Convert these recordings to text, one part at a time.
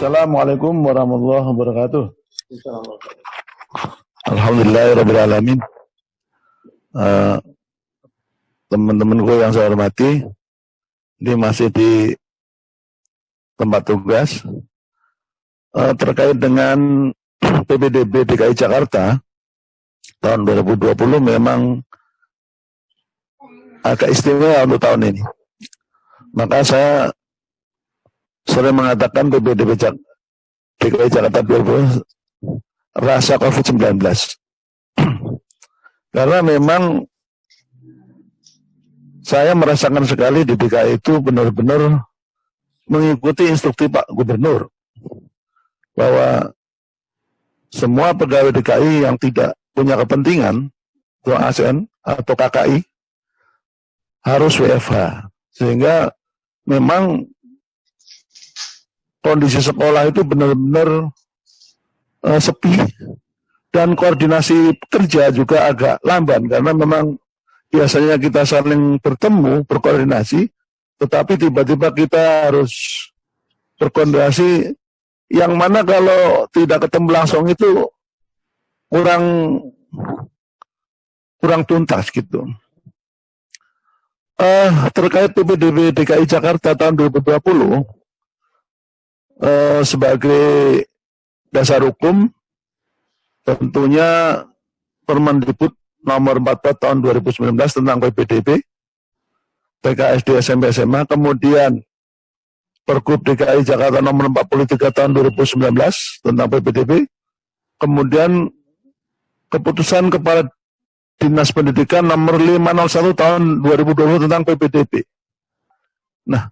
Assalamualaikum warahmatullahi wabarakatuh. Alhamdulillahirrabbilalamin. Teman-temanku yang saya hormati, ini masih di tempat tugas terkait dengan PPDB DKI Jakarta tahun 2020 memang agak istimewa untuk tahun ini. Maka saya sering mengatakan PPDB DKI Jakarta 2020 rasa COVID-19. Karena memang saya merasakan sekali di DKI itu benar-benar mengikuti instruksi Pak Gubernur bahwa semua pegawai DKI yang tidak punya kepentingan atau ASN atau KKI harus WFH. Sehingga memang kondisi sekolah itu benar-benar sepi dan koordinasi kerja juga agak lamban karena memang biasanya kita saling bertemu, berkoordinasi, tetapi tiba-tiba kita harus berkoordinasi yang mana kalau tidak ketemu langsung itu kurang tuntas gitu. Terkait PPDB DKI Jakarta tahun 2020, sebagai dasar hukum, tentunya Permendikbud nomor 44 tahun 2019 tentang PPDB, TK, SD, SMP, SMA, kemudian Pergub DKI Jakarta nomor 43 tahun 2019 tentang PPDB, kemudian Keputusan Kepala Dinas Pendidikan nomor 501 tahun 2020 tentang PPDB. Nah,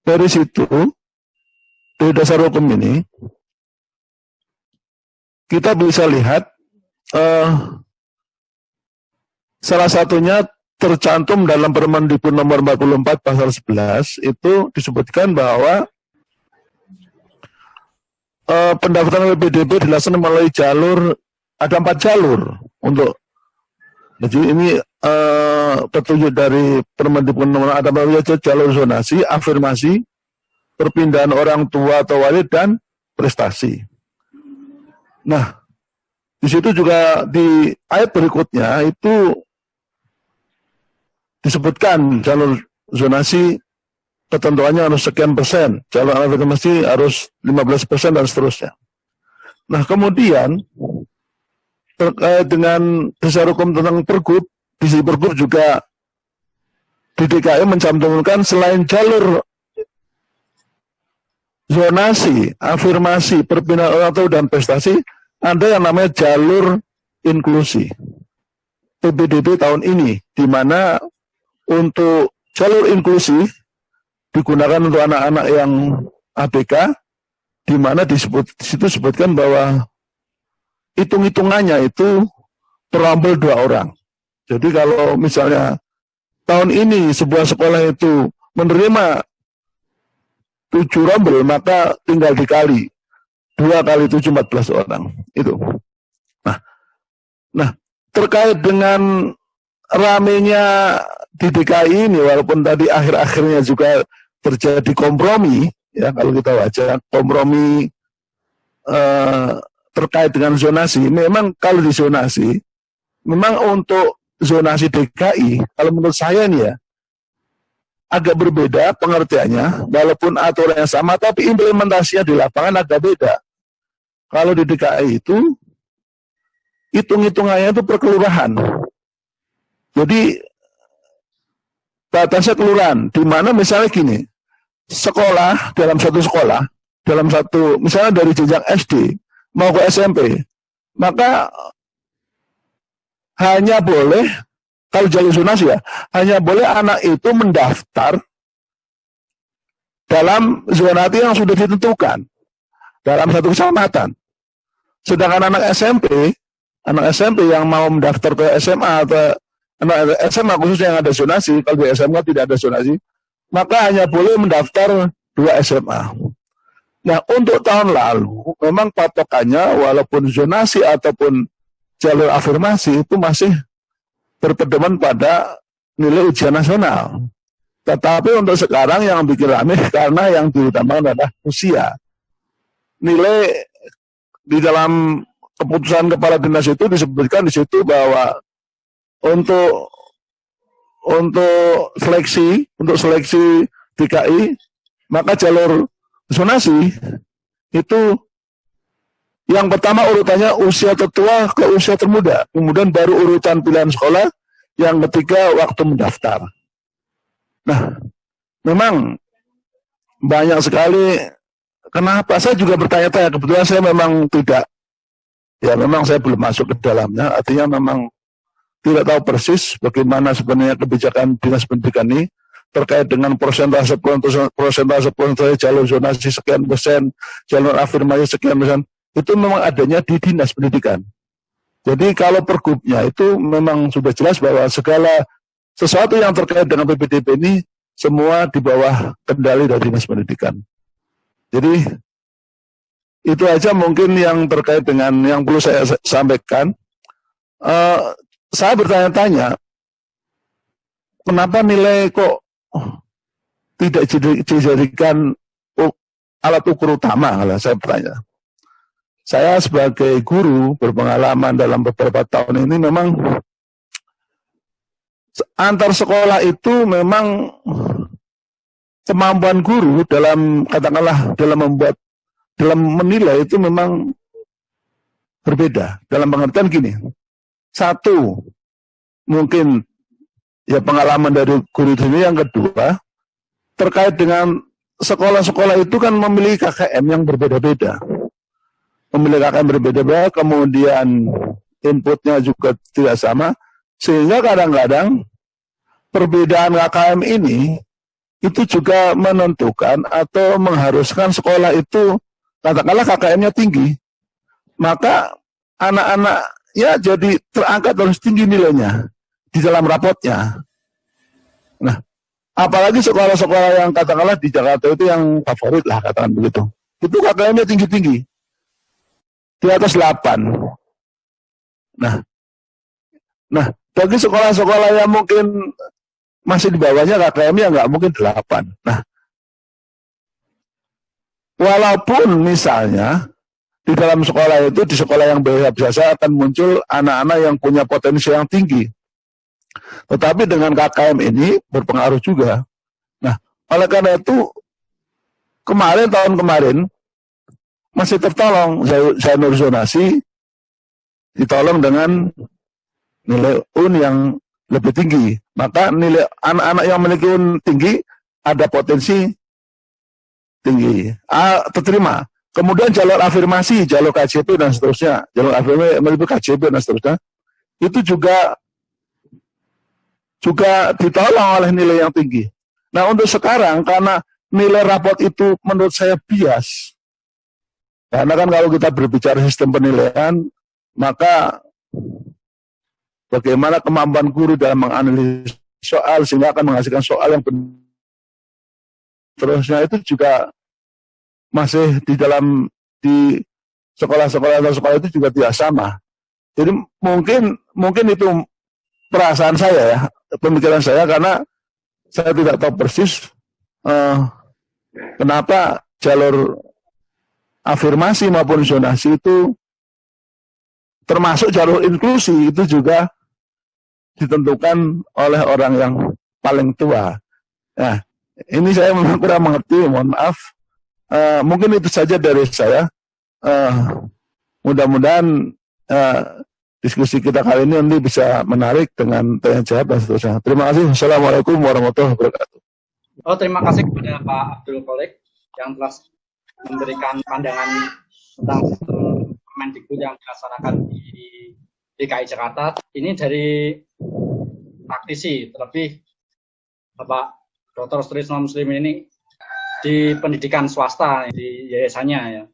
dari situ, dari dasar hukum ini, kita bisa lihat salah satunya tercantum dalam Permendikbud nomor 44 pasal 11 itu disebutkan bahwa pendaftaran PPDB dilaksanakan melalui jalur, ada 4 jalur untuk, jadi ini petunjuk dari Permendikbud nomor, ada jalur zonasi, afirmasi, perpindahan orang tua atau wali, dan prestasi. Nah, di situ juga di ayat berikutnya itu disebutkan jalur zonasi ketentuannya harus sekian persen, jalur afirmasi harus 15% dan seterusnya. Nah, kemudian terkait dengan dasar hukum tentang Pergub, di sisi Pergub juga di DKI mencantumkan selain jalur zonasi, afirmasi, perpindahan orang tua dan prestasi, ada yang namanya jalur inklusi. PPDB tahun ini, di mana untuk jalur inklusi digunakan untuk anak-anak yang ABK, di mana di situ disebutkan bahwa hitung-hitungannya itu perambel 2 orang. Jadi kalau misalnya tahun ini sebuah sekolah itu menerima 7 rombel, maka tinggal dikali 2 kali 7, 14 orang itu. Nah, terkait dengan ramenya di DKI ini, walaupun tadi akhir-akhirnya juga terjadi kompromi, ya kalau kita baca kompromi terkait dengan zonasi, memang kalau di zonasi, memang untuk zonasi DKI, kalau menurut saya nih ya, agak berbeda pengertiannya, walaupun aturannya sama, tapi implementasinya di lapangan agak beda. Kalau di DKI itu, hitung-hitungannya itu per kelurahan. Jadi, batasnya kelurahan, di mana misalnya gini, sekolah, misalnya dari jenjang SD, mau ke SMP, maka hanya boleh, kalau jalur zonasi ya, hanya boleh anak itu mendaftar dalam zonasi yang sudah ditentukan dalam satu kecamatan. Sedangkan anak SMP yang mau mendaftar ke SMA atau anak SMA khususnya yang ada zonasi, kalau di SMA tidak ada zonasi, maka hanya boleh mendaftar 2 SMA. Nah, untuk tahun lalu memang patokannya walaupun zonasi ataupun jalur afirmasi itu masih berpedoman pada nilai ujian nasional. Tetapi untuk sekarang yang bikin rame karena yang diutamakan adalah usia. nilai di dalam keputusan kepala dinas itu disebutkan di situ bahwa untuk seleksi DKI, maka jalur zonasi itu yang pertama urutannya usia tertua ke usia termuda, kemudian baru urutan pilihan sekolah, yang ketiga waktu mendaftar. Nah, memang banyak sekali. Kenapa? Saya juga bertanya-tanya. Kebetulan saya memang tidak, ya memang saya belum masuk ke dalamnya. Artinya memang tidak tahu persis bagaimana sebenarnya kebijakan dinas pendidikan ini terkait dengan persentase jalur zonasi sekian persen, jalur afirmasi sekian persen. Itu memang adanya di dinas pendidikan. Jadi kalau pergubnya itu memang sudah jelas bahwa segala sesuatu yang terkait dengan PPDB ini semua di bawah kendali dari dinas pendidikan. Jadi itu aja mungkin yang terkait dengan yang perlu saya sampaikan. Saya bertanya-tanya, kenapa nilai kok tidak dijadikan alat ukur utama? Saya bertanya. Saya sebagai guru berpengalaman dalam beberapa tahun ini memang antar sekolah itu memang kemampuan guru dalam katakanlah dalam menilai itu memang berbeda. Dalam pengertian gini, satu mungkin ya pengalaman dari guru ini, yang kedua terkait dengan sekolah-sekolah itu kan memiliki KKM yang berbeda-beda. Memiliki KKM berbeda-beda, kemudian inputnya juga tidak sama, sehingga kadang-kadang perbedaan KKM ini itu juga menentukan atau mengharuskan sekolah itu katakanlah KKM-nya tinggi, maka anak-anak ya jadi terangkat harus tinggi nilainya di dalam rapotnya. Nah, apalagi sekolah-sekolah yang katakanlah di Jakarta itu yang favorit lah katakan begitu, itu KKM-nya tinggi-tinggi di atas 8. Nah, bagi sekolah-sekolah yang mungkin masih di bawahnya KKM-nya nggak mungkin 8. Nah, walaupun misalnya di dalam sekolah itu, di sekolah yang biasa akan muncul anak-anak yang punya potensi yang tinggi. Tetapi dengan KKM ini berpengaruh juga. Nah, oleh karena itu, tahun kemarin, masih tertolong jalur zonasi ditolong dengan nilai UN yang lebih tinggi. Maka nilai anak-anak yang memiliki UN tinggi ada potensi tinggi. Terterima. Kemudian jalur afirmasi, jalur KJP dan seterusnya, jalur afirmasi melalui KJP dan seterusnya, itu juga ditolong oleh nilai yang tinggi. Nah, untuk sekarang karena nilai rapot itu menurut saya bias. Karena kan kalau kita berbicara sistem penilaian, maka bagaimana kemampuan guru dalam menganalisis soal sehingga akan menghasilkan soal yang benar. Terusnya itu juga masih di sekolah-sekolah itu juga tidak sama. Jadi mungkin itu perasaan saya ya, pemikiran saya, karena saya tidak tahu persis kenapa jalur afirmasi maupun zonasi itu termasuk jalur inklusi itu juga ditentukan oleh orang yang paling tua. Nah, ini saya memang kurang mengerti, mohon maaf. Mungkin itu saja dari saya. Mudah-mudahan diskusi kita kali ini nanti bisa menarik dengan tanya jawab dan seterusnya. Terima kasih. Assalamualaikum warahmatullahi wabarakatuh. Terima kasih kepada Pak Abdul Qolik yang telah memberikan pandangan tentang Kemendikbud yang dilaksanakan di DKI Jakarta. Ini dari praktisi, terlebih Bapak Dr. Sutrisno Muslimin ini di pendidikan swasta, di yayasannya ya.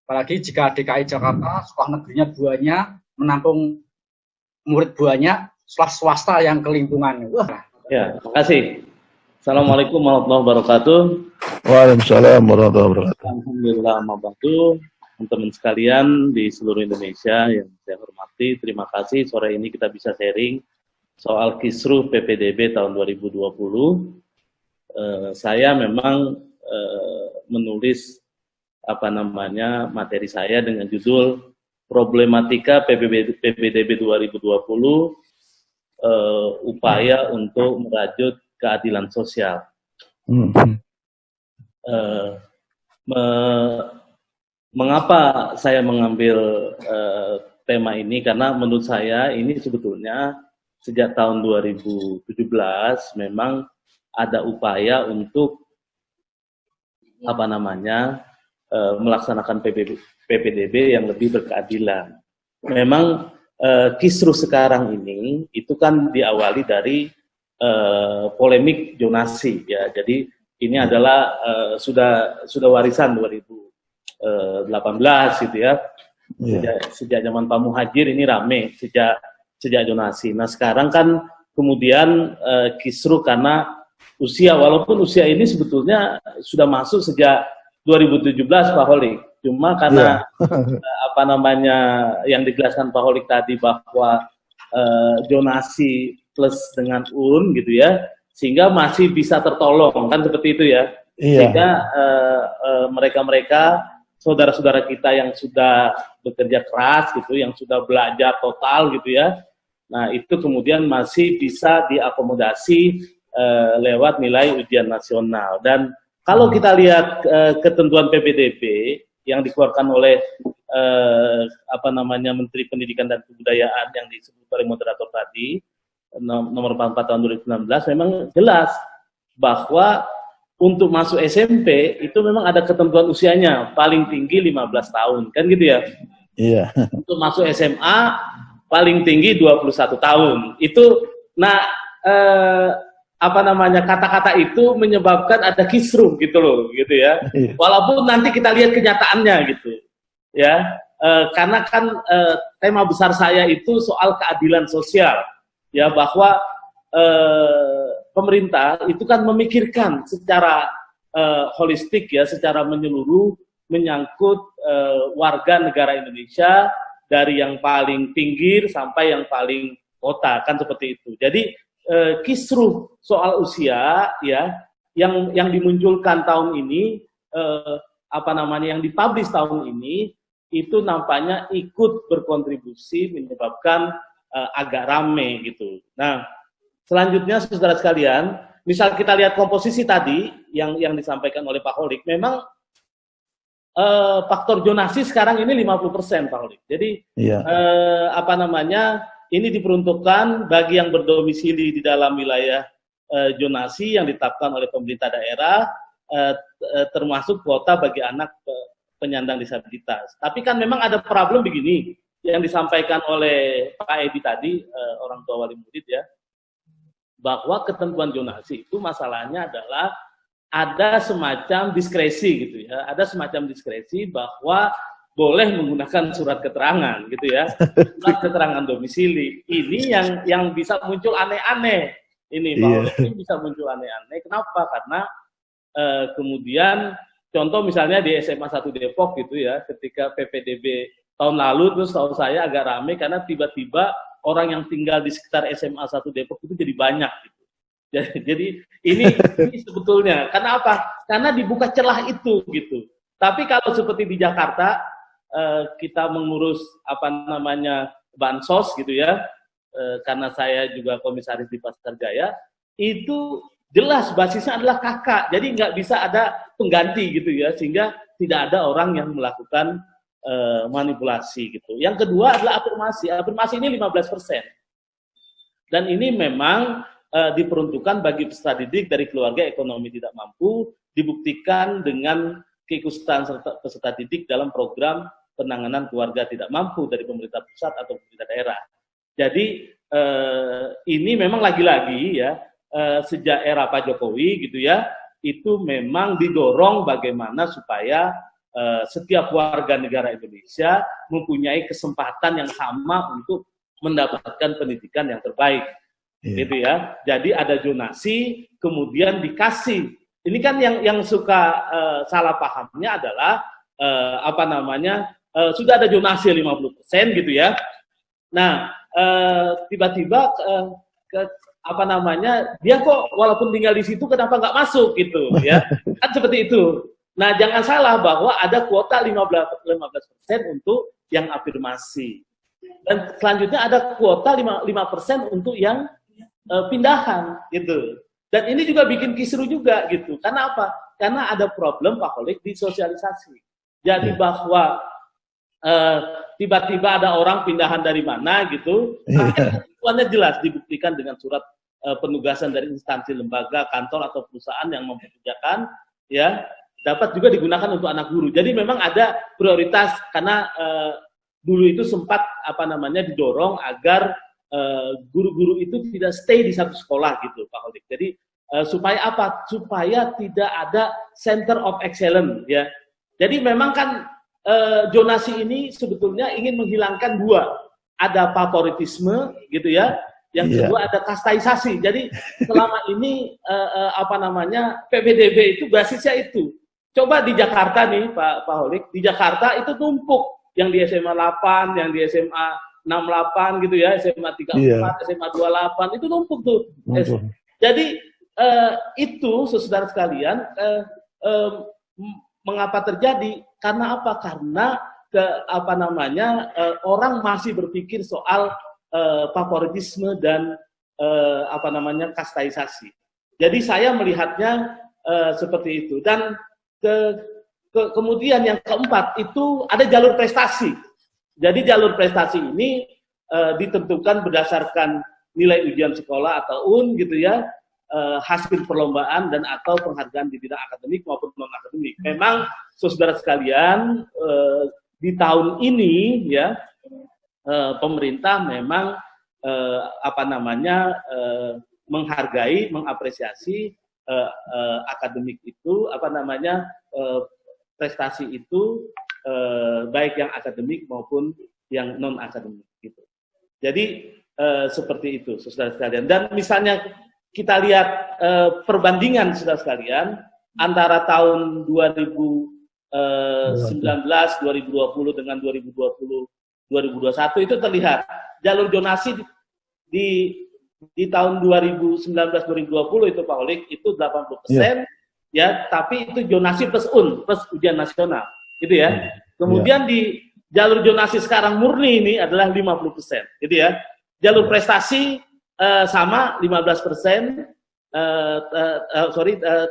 Apalagi jika DKI Jakarta sekolah negerinya banyak, menampung murid banyak, sekolah swasta yang kelimpungan. Wah. Ya, terima kasih. Assalamualaikum warahmatullahi wabarakatuh. Waalaikumsalam warahmatullahi wabarakatuh. Alhamdulillah, teman-teman sekalian di seluruh Indonesia yang saya hormati, terima kasih sore ini kita bisa sharing soal Kisruh PPDB tahun 2020. Saya memang menulis materi saya dengan judul Problematika PPDB 2020, upaya untuk merajut keadilan sosial. Mengapa saya mengambil tema ini? Karena menurut saya ini sebetulnya sejak tahun 2017 memang ada upaya untuk melaksanakan PPDB yang lebih berkeadilan. Memang kisruh sekarang ini itu kan diawali dari polemik zonasi ya. Jadi ini adalah sudah warisan 2018 gitu ya. Sejak zaman Pak Muhadjir ini rame sejak zonasi. Nah sekarang kan kemudian kisruh karena usia, walaupun usia ini sebetulnya sudah masuk sejak 2017 Pak Holik. Cuma karena yang dijelaskan Pak Holik tadi bahwa zonasi plus dengan gitu ya, sehingga masih bisa tertolong kan seperti itu ya. Sehingga mereka saudara-saudara kita yang sudah bekerja keras gitu, yang sudah belajar total gitu ya, nah itu kemudian masih bisa diakomodasi lewat nilai ujian nasional. Dan kalau kita lihat ketentuan PPDB yang dikeluarkan oleh Menteri Pendidikan dan Kebudayaan yang disebut oleh moderator tadi, nomor 44 tahun 2016, memang jelas bahwa untuk masuk SMP itu memang ada ketentuan usianya, paling tinggi 15 tahun, kan gitu ya? Iya. Untuk masuk SMA paling tinggi 21 tahun. Itu, kata-kata itu menyebabkan ada kisruh gitu loh, gitu ya. Walaupun nanti kita lihat kenyataannya gitu, ya. Karena kan tema besar saya itu soal keadilan sosial, ya, bahwa pemerintah itu kan memikirkan secara holistik ya, secara menyeluruh menyangkut warga negara Indonesia dari yang paling pinggir sampai yang paling kota, kan seperti itu. Jadi kisruh soal usia ya yang dimunculkan tahun ini, yang dipublish tahun ini itu nampaknya ikut berkontribusi menyebabkan agak rame gitu. Nah, selanjutnya saudara sekalian, misal kita lihat komposisi tadi yang disampaikan oleh Pak Holik, memang faktor zonasi sekarang ini 50% Pak Holik. Jadi ini diperuntukkan bagi yang berdomisili di dalam wilayah zonasi yang ditetapkan oleh pemerintah daerah, termasuk kuota bagi anak penyandang disabilitas. Tapi kan memang ada problem begini yang disampaikan oleh Pak Edi tadi, orang tua wali murid ya, bahwa ketentuan zonasi itu masalahnya adalah ada semacam diskresi gitu ya, ada semacam diskresi bahwa boleh menggunakan surat keterangan gitu ya, surat keterangan domisili. Ini yang bisa muncul aneh-aneh. Ini ini bisa muncul aneh-aneh. Kenapa? Karena kemudian contoh misalnya di SMA 1 Depok gitu ya, ketika PPDB tahun lalu, terus tahu saya agak rame karena tiba-tiba orang yang tinggal di sekitar SMA 1 Depok itu jadi banyak gitu. Jadi ini sebetulnya karena apa? Karena dibuka celah itu gitu. Tapi kalau seperti di Jakarta kita mengurus bansos gitu ya, karena saya juga komisaris di Pasar Jaya, itu jelas basisnya adalah kakak, jadi nggak bisa ada pengganti gitu ya, sehingga tidak ada orang yang melakukan manipulasi gitu. Yang kedua adalah afirmasi ini 15%, dan ini memang diperuntukkan bagi peserta didik dari keluarga ekonomi tidak mampu, dibuktikan dengan keikutsertaan peserta didik dalam program penanganan keluarga tidak mampu dari pemerintah pusat atau pemerintah daerah. Jadi ini memang lagi-lagi ya, sejak era Pak Jokowi gitu ya, itu memang didorong bagaimana supaya setiap warga negara Indonesia mempunyai kesempatan yang sama untuk mendapatkan pendidikan yang terbaik, gitu ya. Jadi ada zonasi, kemudian dikasih. Ini kan yang suka salah pahamnya adalah sudah ada zonasi 50% gitu ya. Nah, tiba-tiba dia kok walaupun tinggal di situ kenapa nggak masuk gitu ya, kan seperti itu. Nah, jangan salah bahwa ada kuota 15% untuk yang afirmasi. Dan selanjutnya ada kuota 5% untuk yang pindahan gitu. Dan ini juga bikin kisru juga gitu. Karena apa? Karena ada problem Pak Kholik di sosialisasi. Jadi bahwa tiba-tiba ada orang pindahan dari mana gitu, tujuannya jelas dibuktikan dengan surat penugasan dari instansi lembaga, kantor atau perusahaan yang mempekerjakan, ya, dapat juga digunakan untuk anak guru. Jadi memang ada prioritas karena dulu itu sempat didorong agar guru-guru itu tidak stay di satu sekolah gitu Pak Kholik. Jadi supaya apa? Supaya tidak ada center of excellence ya. Jadi memang kan zonasi ini sebetulnya ingin menghilangkan dua, ada favoritisme gitu ya. Yang kedua ada kastaisasi. Jadi selama ini PPDB itu basisnya itu. Coba di Jakarta nih Pak Kholik, di Jakarta itu tumpuk yang di SMA 8, yang di SMA 68 gitu ya, SMA 34, SMA 28 itu numpuk tuh. Jadi itu saudara sekalian mengapa terjadi? Karena apa? Karena orang masih berpikir soal favoritisme dan kastaisasi. Jadi saya melihatnya seperti itu. Dan kemudian yang keempat itu ada jalur prestasi. Jadi jalur prestasi ini ditentukan berdasarkan nilai ujian sekolah atau UN gitu ya, hasil perlombaan dan atau penghargaan di bidang akademik maupun non akademik. Memang saudara sekalian di tahun ini ya pemerintah memang menghargai, mengapresiasi akademik itu prestasi itu baik yang akademik maupun yang non akademik gitu. Jadi seperti itu saudara sekalian. Dan misalnya kita lihat perbandingan saudara sekalian antara tahun 2019, 2020 dengan 2020, 2021 itu terlihat jalur zonasi di tahun 2019, 2020 itu Pak Kholik itu 80%. Ya, tapi itu zonasi plus plus ujian nasional, gitu ya. Kemudian di jalur zonasi sekarang murni ini adalah 50%, gitu ya. Jalur prestasi sama 15%,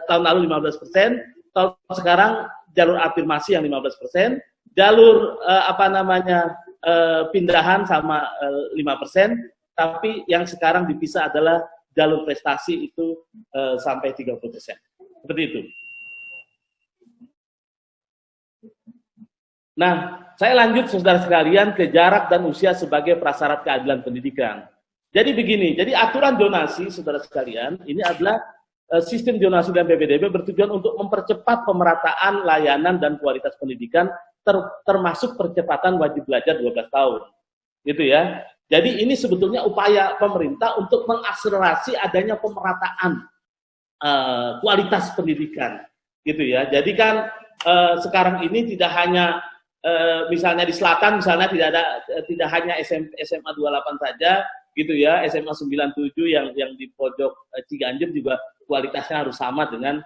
tahun lalu 15%, tahun sekarang jalur afirmasi yang 15%, jalur pindahan sama 5%, tapi yang sekarang dipisah adalah jalur prestasi itu sampai 30%. Seperti itu. Nah, saya lanjut saudara sekalian ke jarak dan usia sebagai prasyarat keadilan pendidikan. Jadi begini, jadi aturan zonasi saudara sekalian ini adalah sistem zonasi dan PPDB bertujuan untuk mempercepat pemerataan layanan dan kualitas pendidikan termasuk percepatan wajib belajar 12 tahun. Gitu ya. Jadi ini sebetulnya upaya pemerintah untuk mengakselerasi adanya pemerataan kualitas pendidikan, gitu ya. Jadi kan sekarang ini tidak hanya misalnya di selatan misalnya tidak hanya SMA 28 saja, gitu ya. SMA 97 yang di pojok Ciganjur juga kualitasnya harus sama dengan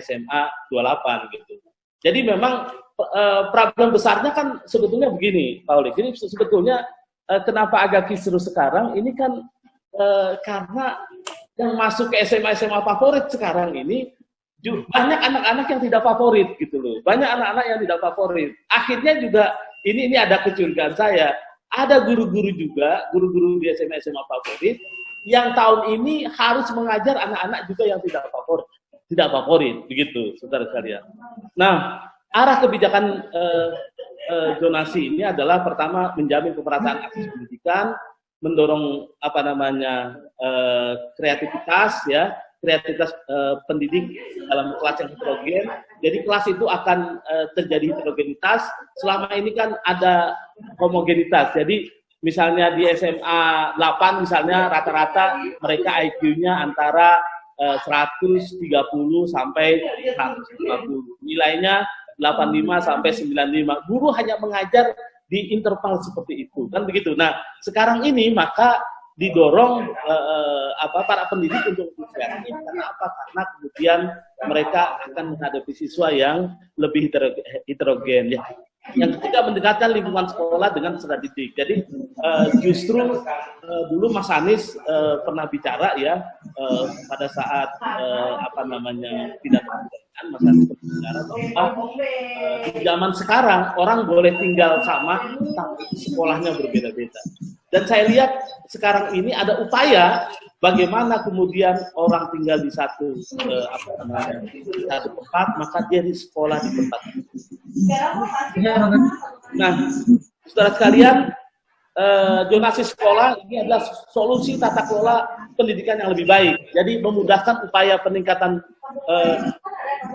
SMA 28 gitu. Jadi memang problem besarnya kan sebetulnya begini, Pak Kholik. Jadi sebetulnya kenapa agak kisruh sekarang ini kan karena yang masuk ke SMA favorit sekarang ini banyak anak-anak yang tidak favorit gitu loh. Banyak anak-anak yang tidak favorit. Akhirnya juga ini ada kecurigaan saya. Ada guru-guru juga, guru-guru di SMA favorit yang tahun ini harus mengajar anak-anak juga yang tidak favorit begitu, saudara sekalian. Nah, arah kebijakan zonasi ini adalah pertama menjamin pemerataan akses pendidikan, mendorong kreativitas pendidik dalam kelas yang heterogen. Jadi kelas itu akan terjadi heterogenitas. Selama ini kan ada homogenitas. Jadi misalnya di SMA 8 misalnya rata-rata mereka IQ-nya antara 130 sampai 150. Nilainya 85 sampai 95. Guru hanya mengajar di interval seperti itu, kan begitu. Nah, sekarang ini maka didorong para pendidik untuk kreatif. Karena apa? Karena kemudian mereka akan menghadapi siswa yang lebih heterogen ya. Yang ketiga, mendekatkan lingkungan sekolah dengan peserta didik. Jadi justru dulu Mas Anies pernah bicara ya pada saat pidato kemerdekaan, Mas Anies berbicara bahwa di zaman sekarang orang boleh tinggal sama tapi sekolahnya berbeda-beda. Dan saya lihat sekarang ini ada upaya bagaimana kemudian orang tinggal di satu tempat, maka dia di sekolah di tempat itu. Nah, saudara sekalian, zonasi sekolah ini adalah solusi tata kelola pendidikan yang lebih baik. Jadi memudahkan upaya peningkatan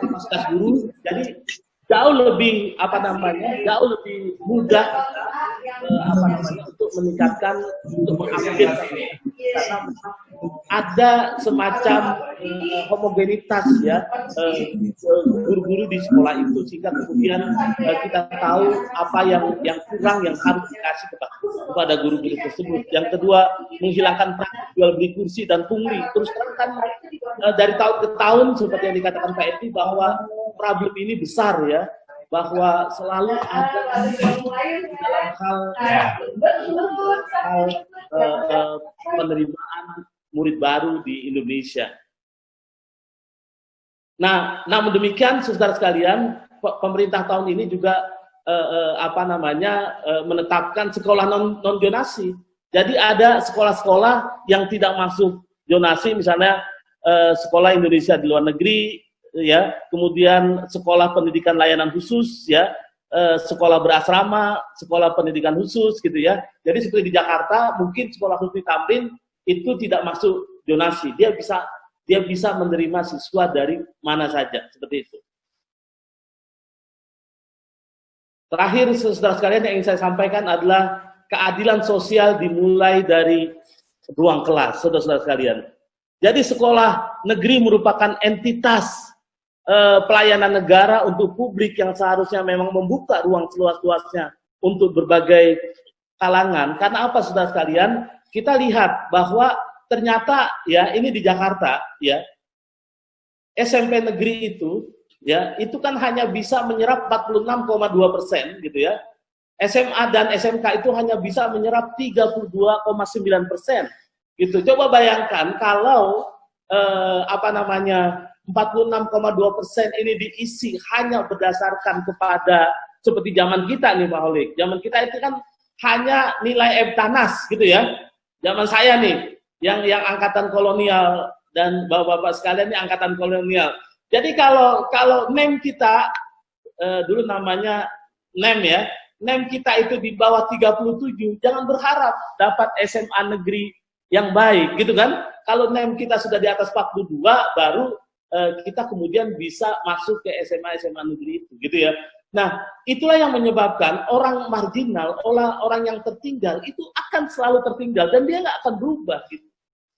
kapasitas guru. Jadi jauh lebih jauh lebih mudah untuk meningkatkan, untuk mengupdate, karena ada semacam homogenitas ya guru-guru di sekolah itu, sehingga kemudian kita tahu apa yang kurang yang harus dikasih kepada guru-guru tersebut. Yang kedua, menghilangkan praktik jual beli kursi dan pungli. Terus kan dari tahun ke tahun seperti yang dikatakan Pak Edi bahwa problem ini besar ya, bahwa selalu ada dalam hal penerimaan murid baru di Indonesia. Nah, namun demikian, saudara sekalian, pemerintah tahun ini juga menetapkan sekolah non zonasi. Jadi ada sekolah-sekolah yang tidak masuk zonasi, misalnya sekolah Indonesia di luar negeri, ya, kemudian sekolah pendidikan layanan khusus, ya, sekolah berasrama, sekolah pendidikan khusus, gitu ya. Jadi seperti di Jakarta, mungkin sekolah Husni Tamrin itu tidak masuk zonasi, dia bisa menerima siswa dari mana saja, seperti itu. Terakhir, saudara sekalian, yang ingin saya sampaikan adalah keadilan sosial dimulai dari ruang kelas, saudara-saudara sekalian. Jadi sekolah negeri merupakan entitas pelayanan negara untuk publik yang seharusnya memang membuka ruang seluas-luasnya untuk berbagai kalangan. Karena apa, saudara sekalian? Kita lihat bahwa ternyata ya ini di Jakarta ya, SMP negeri itu ya, itu kan hanya bisa menyerap 46,2% gitu ya. SMA dan SMK itu hanya bisa menyerap 32,9% gitu. Coba bayangkan kalau 46,2% ini diisi hanya berdasarkan kepada seperti zaman kita nih Pak Holik. Zaman kita itu kan hanya nilai EBTANAS gitu ya. Zaman saya nih yang angkatan kolonial dan bapak-bapak sekalian ini angkatan kolonial. Jadi kalau NEM kita dulu namanya NEM ya. NEM kita itu di bawah 37, jangan berharap dapat SMA negeri yang baik gitu kan. Kalau NEM kita sudah di atas 42 baru kita kemudian bisa masuk ke SMA negeri itu gitu ya. Nah, itulah yang menyebabkan orang marginal, orang yang tertinggal itu akan selalu tertinggal dan dia nggak akan berubah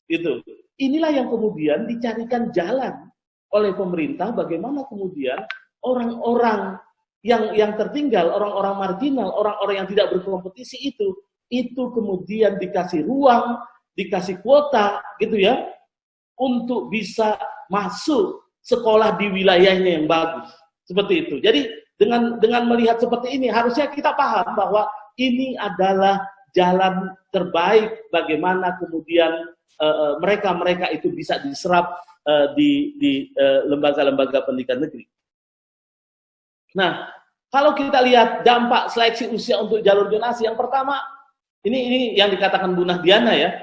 gitu. Inilah yang kemudian dicarikan jalan oleh pemerintah bagaimana kemudian orang-orang yang tertinggal, orang-orang marginal, orang-orang yang tidak berkompetisi itu kemudian dikasih ruang, dikasih kuota gitu ya untuk bisa masuk sekolah di wilayahnya yang bagus. Seperti itu. Jadi dengan melihat seperti ini harusnya kita paham bahwa ini adalah jalan terbaik bagaimana kemudian mereka itu bisa diserap di lembaga-lembaga pendidikan negeri. Nah, kalau kita lihat dampak seleksi usia untuk jalur zonasi, yang pertama ini yang dikatakan Bu Nahdiana ya,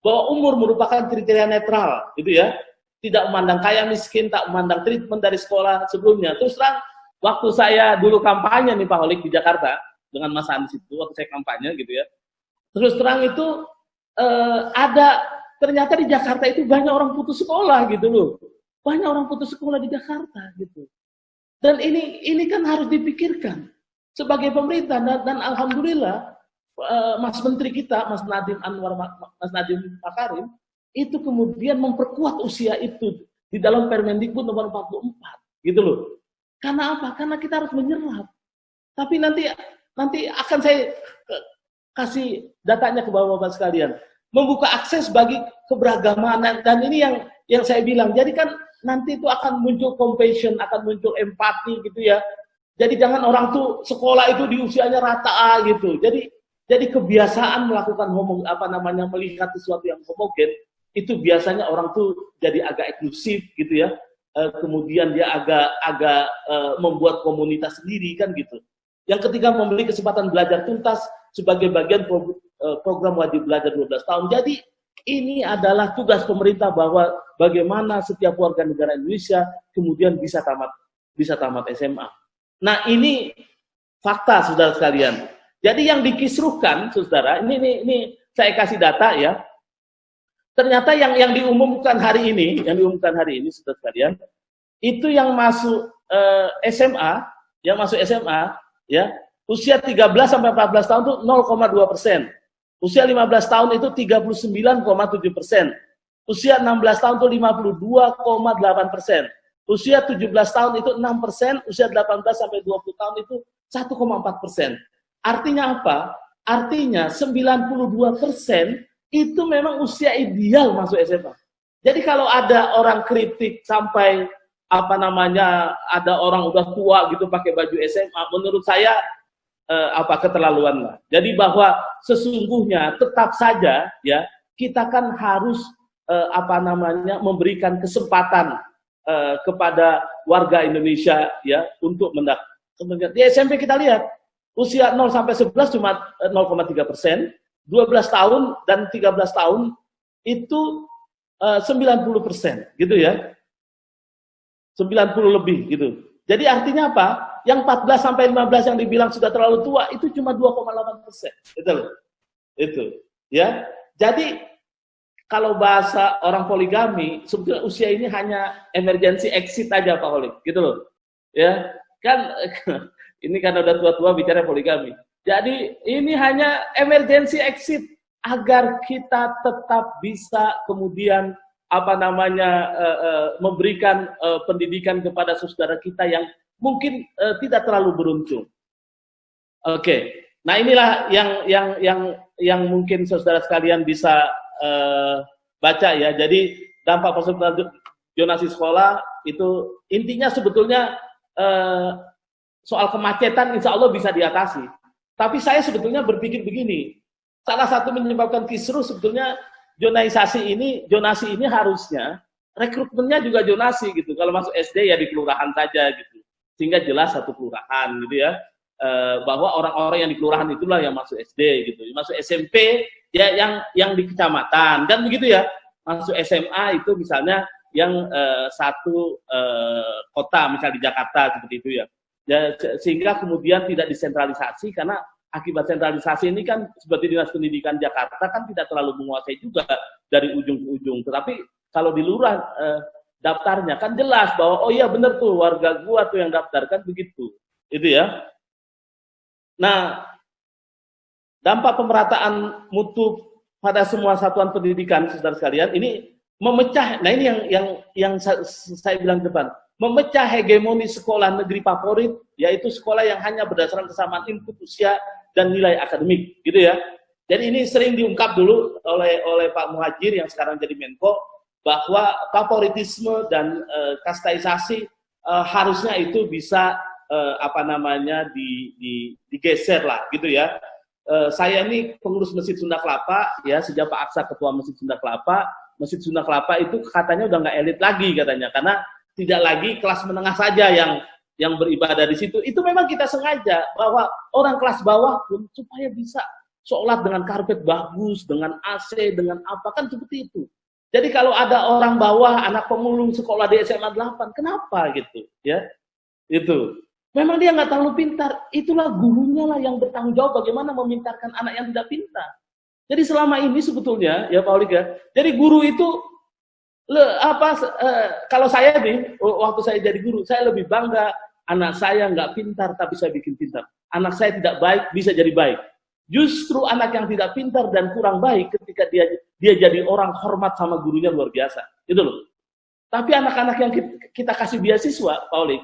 bahwa umur merupakan kriteria netral, gitu ya. Tidak memandang kaya miskin, tak memandang treatment dari sekolah sebelumnya. Terus terang, waktu saya dulu kampanye nih Pak Holik di Jakarta dengan Mas Anies itu, waktu saya kampanye gitu ya. Terus terang itu ternyata di Jakarta itu banyak orang putus sekolah gitu loh. Banyak orang putus sekolah di Jakarta gitu. Dan ini kan harus dipikirkan sebagai pemerintah dan alhamdulillah Mas Menteri kita, Mas Nadiem Makarim, itu kemudian memperkuat usia itu di dalam Permendikbud nomor 44, gitu loh. Karena apa? Karena kita harus menyerap. Tapi nanti akan saya kasih datanya ke bapak-bapak sekalian. membuka akses bagi keberagaman, dan ini yang saya bilang. Jadi kan nanti itu akan muncul compassion, akan muncul empati gitu ya. Jadi jangan orang tuh sekolah itu di usianya rata gitu. Jadi kebiasaan melakukan melihat sesuatu yang homogen itu biasanya orang tuh jadi agak eksklusif gitu ya. Kemudian dia agak membuat komunitas sendiri kan gitu. Yang ketiga, memberi kesempatan belajar tuntas sebagai bagian program wajib belajar 12 tahun. Jadi ini adalah tugas pemerintah bahwa bagaimana setiap warga negara Indonesia kemudian bisa tamat SMA. Nah, ini fakta, saudara sekalian. Jadi yang dikisruhkan, saudara, ini saya kasih data ya. Ternyata yang diumumkan hari ini, saudara sekalian, itu yang masuk SMA, ya, usia 13 sampai 14 tahun itu 0,2%. Usia 15 tahun itu 39,7%. Usia 16 tahun itu 52,8%. Usia 17 tahun itu 6%, usia 18 sampai 20 tahun itu 1,4%. Artinya apa? Artinya 92% itu memang usia ideal masuk SMA. Jadi kalau ada orang kritik sampai ada orang udah tua gitu pakai baju SMA, menurut saya keterlaluan lah. Jadi bahwa sesungguhnya tetap saja ya kita kan harus memberikan kesempatan kepada warga Indonesia ya untuk mendaftar. Di SMP kita lihat usia 0 sampai 11 cuma 0,3%, 12 tahun dan 13 tahun itu 90% gitu ya. 90 lebih gitu. Jadi artinya apa? Yang 14 sampai 15 yang dibilang sudah terlalu tua itu cuma 2,8%. Itu. Ya. Jadi kalau bahasa orang poligami, sebetulnya usia ini hanya emergency exit aja Pak Holik, gitu loh. Ya. Kan ini karena udah tua-tua bicara poligami. Jadi ini hanya emergency exit agar kita tetap bisa kemudian memberikan pendidikan kepada saudara kita yang mungkin tidak terlalu beruntung. Oke. Nah, inilah yang mungkin saudara sekalian bisa baca ya. Jadi dampak persentase zonasi sekolah itu intinya sebetulnya soal kemacetan insya Allah bisa diatasi. Tapi saya sebetulnya berpikir begini, salah satu menyebabkan kisruh sebetulnya zonasi ini harusnya rekrutmennya juga zonasi gitu. Kalau masuk SD ya di kelurahan saja gitu, sehingga jelas satu kelurahan gitu ya, bahwa orang-orang yang di kelurahan itulah yang masuk SD gitu. Masuk SMP ya yang di kecamatan kan begitu ya. Masuk SMA itu misalnya yang satu kota misal di Jakarta seperti itu ya. Sehingga kemudian tidak disentralisasi karena akibat sentralisasi ini kan seperti Dinas Pendidikan Jakarta kan tidak terlalu menguasai juga dari ujung ke ujung. Tetapi kalau di lurah daftarnya kan jelas bahwa oh iya benar tuh warga gua tuh yang daftar kan begitu. Itu ya. Nah, dampak pemerataan mutu pada semua satuan pendidikan saudara sekalian ini memecah. Nah, ini yang saya bilang ke depan. Memecah hegemoni sekolah negeri favorit, yaitu sekolah yang hanya berdasarkan kesamaan input usia dan nilai akademik, gitu ya. Jadi ini sering diungkap dulu oleh Pak Muhadjir yang sekarang jadi Menko, bahwa favoritisme dan kastaisasi harusnya itu bisa digeser lah, gitu ya. Saya ini pengurus Masjid Sunda Kelapa, ya sejak Pak Aksa ketua Masjid Sunda Kelapa. Masjid Sunda Kelapa itu katanya udah nggak elit lagi katanya, karena tidak lagi kelas menengah saja yang beribadah di situ. Itu memang kita sengaja bahwa orang kelas bawah pun supaya bisa sholat dengan karpet bagus, dengan AC, dengan apa, kan seperti itu. Jadi kalau ada orang bawah, anak pemulung sekolah di SMA 8, kenapa gitu? Ya, itu. Memang dia nggak terlalu pintar. Itulah gurunya lah yang bertanggung jawab bagaimana memintarkan anak yang tidak pintar. Jadi selama ini sebetulnya, ya Pak Olika, jadi guru itu kalau saya nih, waktu saya jadi guru, saya lebih bangga anak saya nggak pintar tapi saya bikin pintar. Anak saya tidak baik bisa jadi baik. Justru anak yang tidak pintar dan kurang baik ketika dia jadi orang hormat sama gurunya luar biasa. Itu loh. Tapi anak-anak yang kita kasih beasiswa, Pak Olik,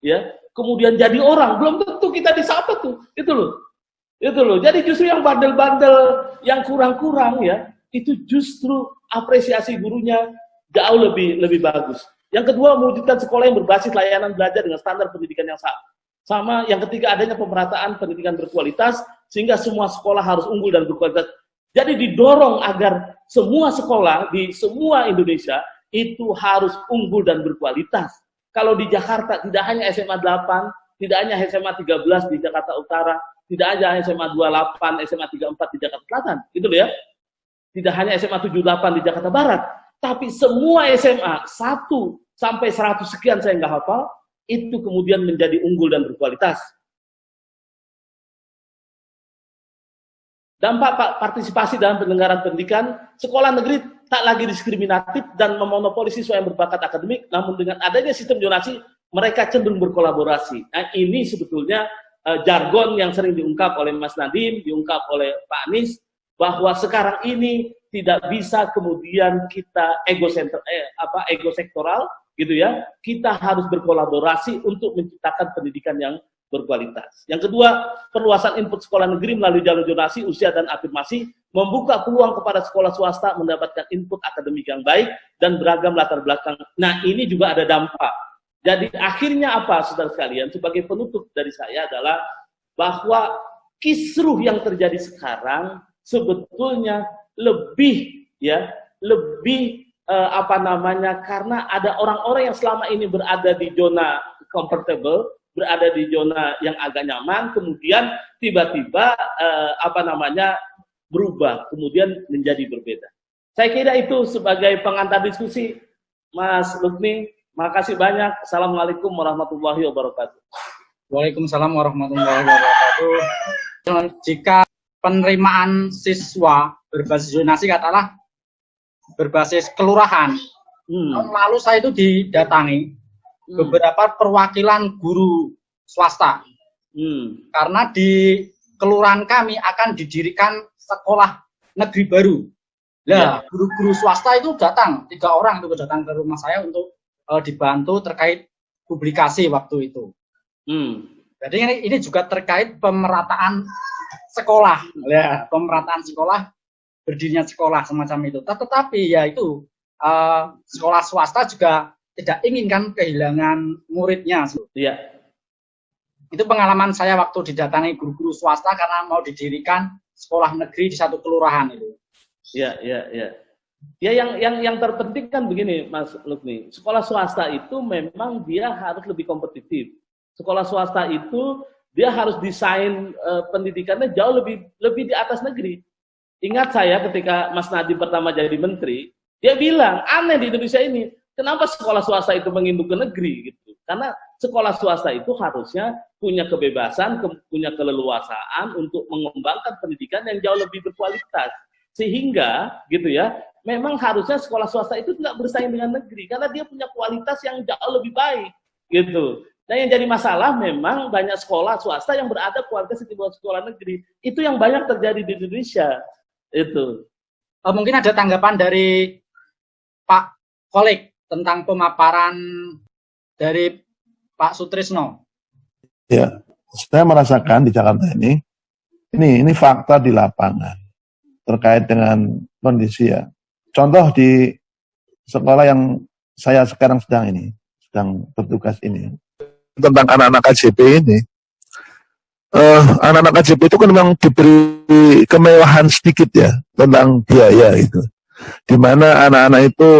ya, kemudian jadi orang, belum tentu kita disapa tuh. Itu loh. Jadi justru yang bandel-bandel, yang kurang-kurang ya, itu justru apresiasi gurunya jauh lebih bagus. Yang kedua, mewujudkan sekolah yang berbasis layanan belajar dengan standar pendidikan yang sama. Sama yang ketiga, adanya pemerataan pendidikan berkualitas, sehingga semua sekolah harus unggul dan berkualitas. Jadi didorong agar semua sekolah di semua Indonesia itu harus unggul dan berkualitas. Kalau di Jakarta tidak hanya SMA 8, tidak hanya SMA 13 di Jakarta Utara, tidak hanya SMA 28, SMA 34 di Jakarta Selatan, gitu loh ya. Tidak hanya SMA 78 di Jakarta Barat, tapi semua SMA 1 sampai 100 sekian saya nggak hafal, itu kemudian menjadi unggul dan berkualitas. Dampak partisipasi dalam penyelenggaraan pendidikan, sekolah negeri tak lagi diskriminatif dan memonopoli siswa yang berbakat akademik, namun dengan adanya sistem zonasi, mereka cenderung berkolaborasi. Nah, ini sebetulnya jargon yang sering diungkap oleh Mas Nadiem, diungkap oleh Pak Anies, bahwa sekarang ini tidak bisa kemudian kita egosektoral, gitu ya. Kita harus berkolaborasi untuk menciptakan pendidikan yang berkualitas. Yang kedua, perluasan input sekolah negeri melalui jalur zonasi, usia, dan afirmasi, membuka peluang kepada sekolah swasta mendapatkan input akademik yang baik dan beragam latar belakang. Nah, ini juga ada dampak. Jadi akhirnya apa, saudara sekalian, sebagai penutup dari saya adalah bahwa kisruh yang terjadi sekarang sebetulnya lebih karena ada orang-orang yang selama ini berada di zona comfortable, berada di zona yang agak nyaman, kemudian tiba-tiba berubah, kemudian menjadi berbeda. Saya kira itu sebagai pengantar diskusi, Mas Lukni. Makasih banyak. Assalamualaikum warahmatullahi wabarakatuh. Waalaikumsalam warahmatullahi wabarakatuh. Jika penerimaan siswa berbasis zonasi katakanlah berbasis kelurahan, tahun lalu saya itu didatangi beberapa perwakilan guru swasta, karena di kelurahan kami akan didirikan sekolah negeri baru. Nah, guru-guru swasta itu datang, 3 orang itu datang ke rumah saya untuk dibantu terkait publikasi waktu itu. Jadi ini juga terkait pemerataan sekolah, ya, pemerataan sekolah, berdirinya sekolah semacam itu. Tetapi ya itu sekolah swasta juga tidak ingin kan kehilangan muridnya. Iya. Itu pengalaman saya waktu didatangi guru-guru swasta karena mau didirikan sekolah negeri di satu kelurahan itu. Iya. Ya, yang terpenting kan begini, Mas Lukni. Sekolah swasta itu memang dia harus lebih kompetitif. Sekolah swasta itu dia harus desain pendidikannya jauh lebih di atas negeri. Ingat saya ketika Mas Nadiem pertama jadi menteri, dia bilang aneh di Indonesia ini, kenapa sekolah swasta itu menginduk ke negeri gitu? Karena sekolah swasta itu harusnya punya kebebasan, punya keleluasaan untuk mengembangkan pendidikan yang jauh lebih berkualitas. Sehingga gitu ya, memang harusnya sekolah swasta itu tidak bersaing dengan negeri karena dia punya kualitas yang jauh lebih baik gitu. Nah, yang jadi masalah memang banyak sekolah swasta yang berada kualitas di bawah sekolah negeri. Itu yang banyak terjadi di Indonesia. Itu. Mungkin ada tanggapan dari Pak Kolik tentang pemaparan dari Pak Sutrisno. Ya, saya merasakan di Jakarta ini fakta di lapangan terkait dengan kondisi ya. Contoh di sekolah yang saya sekarang sedang bertugas ini tentang anak-anak KJP ini. Anak-anak KJP itu kan memang diberi kemewahan sedikit ya tentang biaya itu. Di mana anak-anak itu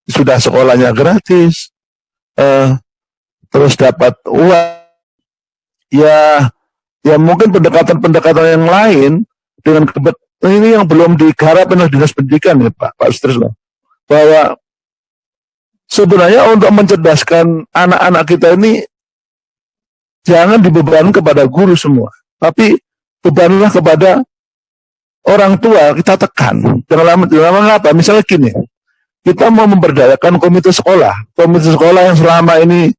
sudah sekolahnya gratis, terus dapat uang. Ya mungkin pendekatan-pendekatan yang lain dengan ini yang belum digarap oleh Dinas Pendidikan ya Pak Sutrisno, bahwa sebenarnya untuk mencerdaskan anak-anak kita ini jangan dibebankan kepada guru semua, tapi bebanlah kepada orang tua. Kita tekan dalam apa? Misalnya gini, kita mau memberdayakan komite sekolah yang selama ini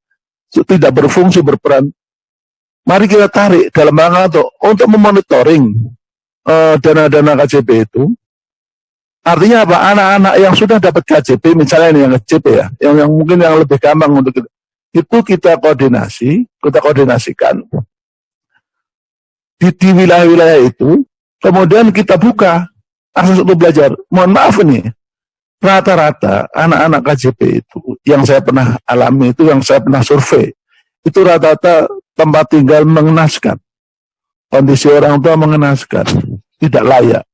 tidak berfungsi, berperan. Mari kita tarik dalam rangka untuk memonitoring dana-dana KJP itu. Artinya apa? Anak-anak yang sudah dapat KJP, misalnya ini yang KJP ya, yang mungkin yang lebih gampang untuk itu kita koordinasikan di wilayah-wilayah itu, kemudian kita buka akses untuk belajar. Mohon maaf ini, rata-rata anak-anak KJP itu yang saya pernah alami, itu yang saya pernah survei, itu rata-rata tempat tinggal mengenaskan, kondisi orang tua mengenaskan, tidak layak.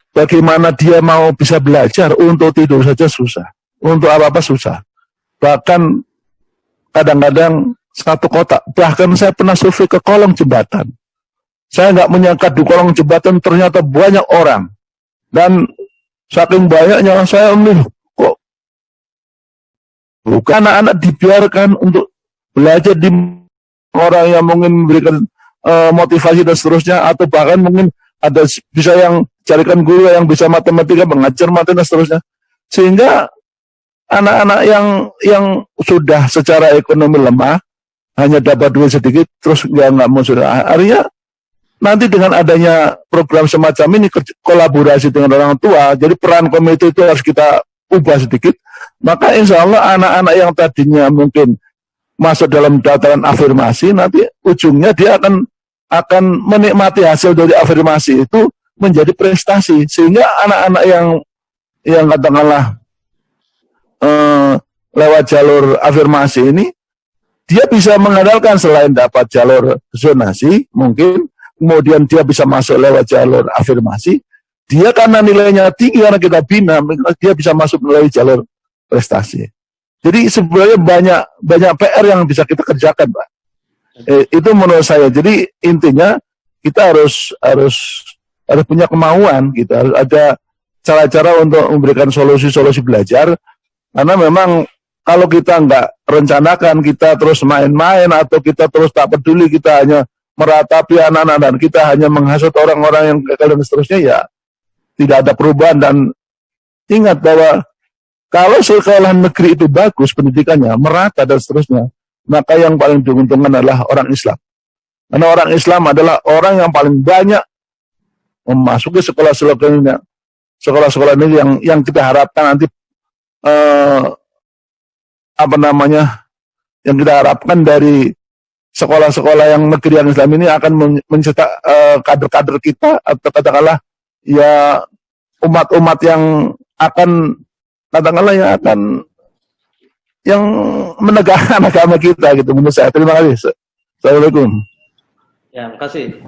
Bagaimana dia mau bisa belajar? Untuk tidur saja susah, untuk apa-apa susah. Bahkan kadang-kadang satu kota, bahkan saya pernah survei ke kolong jembatan. Saya nggak menyangka di kolong jembatan ternyata banyak orang. Dan saking banyaknya saya memilih, kok bukan anak-anak dibiarkan untuk belajar di orang yang mungkin memberikan motivasi dan seterusnya, atau bahkan mungkin ada bisa yang carikan guru yang bisa matematika, mengajar matematika dan seterusnya. Sehingga anak-anak yang sudah secara ekonomi lemah, hanya dapat duit sedikit, terus nggak mau sudah. Artinya nanti dengan adanya program semacam ini, kolaborasi dengan orang tua, jadi peran komite itu harus kita ubah sedikit, maka insya Allah anak-anak yang tadinya mungkin masuk dalam dataran afirmasi, nanti ujungnya dia akan menikmati hasil dari afirmasi itu menjadi prestasi, sehingga anak-anak yang katakanlah lewat jalur afirmasi ini, dia bisa mengandalkan selain dapat jalur zonasi, mungkin kemudian dia bisa masuk lewat jalur afirmasi, dia karena nilainya tinggi, karena kita bina, dia bisa masuk melalui jalur prestasi. Jadi sebenarnya banyak PR yang bisa kita kerjakan, Pak. Itu menurut saya. Jadi intinya kita harus punya kemauan, gitu. Harus ada cara-cara untuk memberikan solusi-solusi belajar. Karena memang kalau kita nggak rencanakan, kita terus main-main, atau kita terus tak peduli, kita hanya meratapi anak-anak dan kita hanya menghasut orang-orang yang gagal dan seterusnya, ya tidak ada perubahan. Dan ingat bahwa kalau sekolah negeri itu bagus pendidikannya, merata dan seterusnya, maka yang paling diuntungkan adalah orang Islam. Karena orang Islam adalah orang yang paling banyak memasuki sekolah-sekolah ini yang kita harapkan nanti yang kita harapkan dari sekolah-sekolah yang negeri yang Islam ini akan mencetak kader-kader kita, atau katakanlah ya umat-umat yang akan katakanlah yang menegakkan agama kita, gitu menurut saya. Terima kasih. Assalamualaikum. Ya, terima kasih.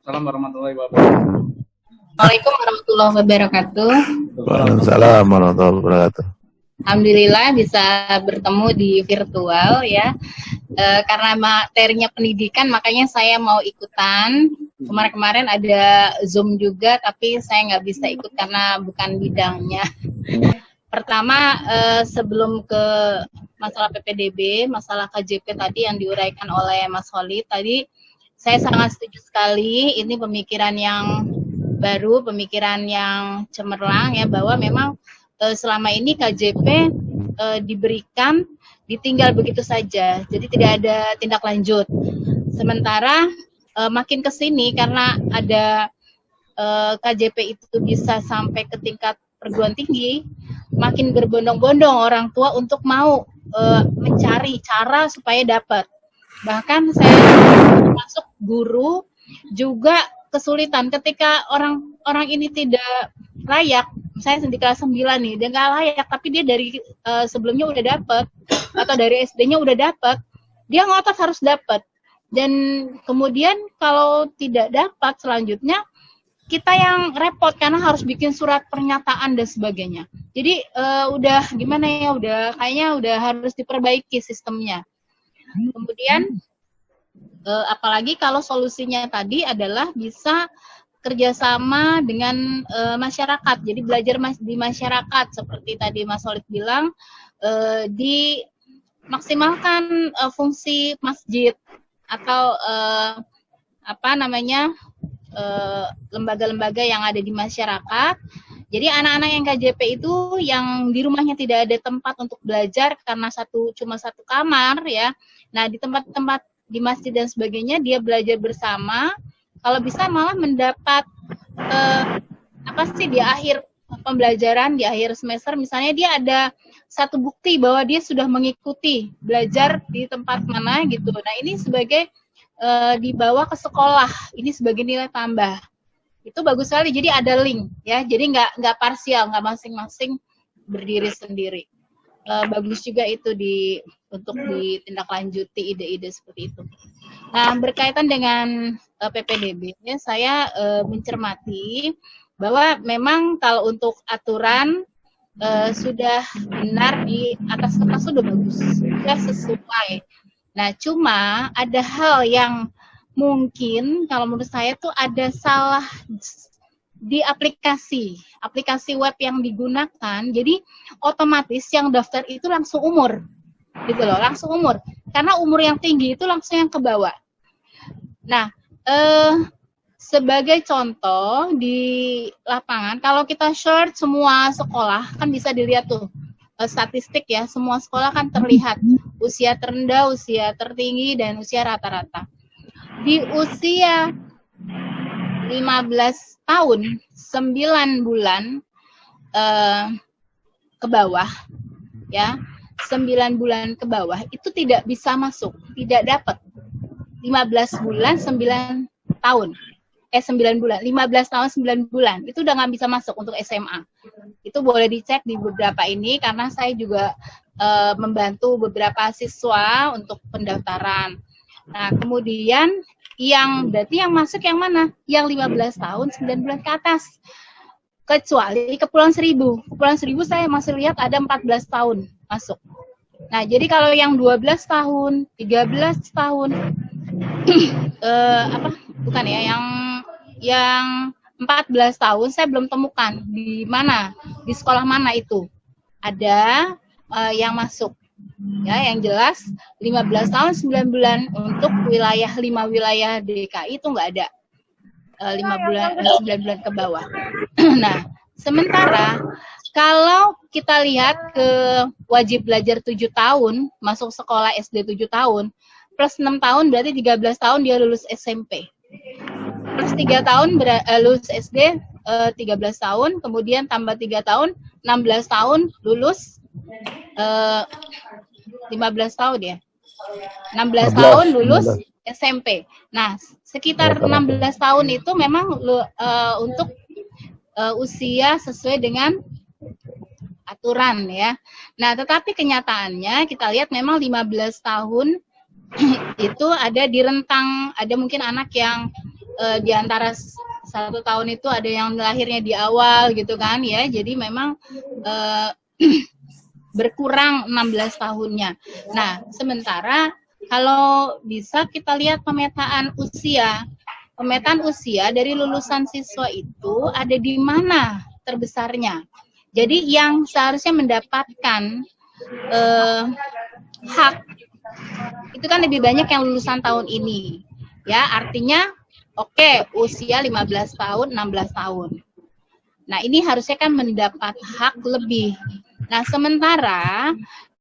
Assalamualaikum warahmatullahi wabarakatuh. Waalaikumsalam warahmatullahi wabarakatuh. Waalaikumsalam warahmatullahi wabarakatuh. Alhamdulillah bisa bertemu di virtual ya. Karena materinya pendidikan, makanya saya mau ikutan. Kemarin-kemarin ada Zoom juga, tapi saya nggak bisa ikut karena bukan bidangnya. Pertama, sebelum ke masalah PPDB, masalah KJP tadi yang diuraikan oleh Mas Khalid tadi, saya sangat setuju sekali. Ini pemikiran yang baru, pemikiran yang cemerlang ya, bahwa memang selama ini KJP diberikan, ditinggal begitu saja, jadi tidak ada tindak lanjut. Sementara makin ke sini karena ada KJP itu bisa sampai ke tingkat perguruan tinggi, makin berbondong-bondong orang tua untuk mau mencari cara supaya dapat. Bahkan saya termasuk guru juga kesulitan ketika orang ini tidak layak. Saya di kelas 9 nih, dia nggak layak, tapi dia dari sebelumnya udah dapet, atau dari SD-nya udah dapet, dia ngotot harus dapet. Dan kemudian kalau tidak dapat selanjutnya, kita yang repot karena harus bikin surat pernyataan dan sebagainya. Jadi udah gimana ya, kayaknya udah harus diperbaiki sistemnya. Kemudian apalagi kalau solusinya tadi adalah bisa kerjasama dengan masyarakat, jadi belajar di masyarakat seperti tadi Mas Khalid bilang, dimaksimalkan fungsi masjid atau lembaga-lembaga yang ada di masyarakat. Jadi anak-anak yang KJP itu yang di rumahnya tidak ada tempat untuk belajar karena cuma satu kamar ya. Nah di tempat-tempat di masjid dan sebagainya dia belajar bersama. Kalau bisa malah mendapat di akhir pembelajaran, di akhir semester misalnya dia ada satu bukti bahwa dia sudah mengikuti belajar di tempat mana gitu. Nah ini sebagai dibawa ke sekolah, ini sebagai nilai tambah. Itu bagus sekali. Jadi ada link ya. Jadi nggak parsial, nggak masing-masing berdiri sendiri. Bagus juga itu untuk ditindaklanjuti ide-ide seperti itu. Nah, berkaitan dengan PPDB, saya mencermati bahwa memang kalau untuk aturan sudah benar di atas kertas sudah bagus, sudah sesuai. Nah, cuma ada hal yang mungkin kalau menurut saya tuh ada salah di aplikasi web yang digunakan. Jadi otomatis yang daftar itu langsung umur, gitu loh, langsung umur. Karena umur yang tinggi itu langsung yang ke bawah. Nah, sebagai contoh di lapangan, kalau kita short semua sekolah kan bisa dilihat tuh statistik ya, semua sekolah kan terlihat usia terendah, usia tertinggi, dan usia rata-rata. Di usia 15 tahun, 9 bulan ke bawah, ya, 9 bulan ke bawah itu tidak bisa masuk, tidak dapat. 15 bulan, 9 tahun. 9 bulan, 15 tahun 9 bulan, itu udah nggak bisa masuk untuk SMA. Itu boleh dicek di beberapa ini, karena saya juga membantu beberapa siswa untuk pendaftaran. Nah, kemudian berarti yang masuk yang mana? Yang 15 tahun 9 bulan ke atas. Kecuali Kepulauan Seribu. Kepulauan Seribu saya masih lihat ada 14 tahun masuk. Nah, jadi kalau yang 12 tahun, 13 tahun, bukan ya, yang 14 tahun saya belum temukan di mana, di sekolah mana itu ada yang masuk. Ya, yang jelas 15 tahun 9 bulan untuk 5 wilayah DKI itu nggak ada. 9 bulan ke bawah. Nah, sementara kalau kita lihat ke wajib belajar 7 tahun, masuk sekolah SD 7 tahun, plus 6 tahun berarti 13 tahun dia lulus SMP. Plus 3 tahun lulus SD 13 tahun, kemudian tambah 3 tahun, 16 tahun lulus 15 tahun ya. 16 tahun lulus SMP. Nah, sekitar 16 tahun itu memang untuk usia sesuai dengan aturan ya. Nah, tetapi kenyataannya kita lihat memang 15 tahun itu ada di rentang, ada mungkin anak yang di antara 1 tahun itu ada yang lahirnya di awal gitu kan ya. Jadi memang berkurang 16 tahunnya. Nah, sementara kalau bisa kita lihat pemetaan usia dari lulusan siswa itu ada di mana terbesarnya. Jadi yang seharusnya mendapatkan hak itu kan lebih banyak yang lulusan tahun ini. Ya, artinya usia 15 tahun, 16 tahun. Nah, ini harusnya kan mendapat hak lebih. Nah, sementara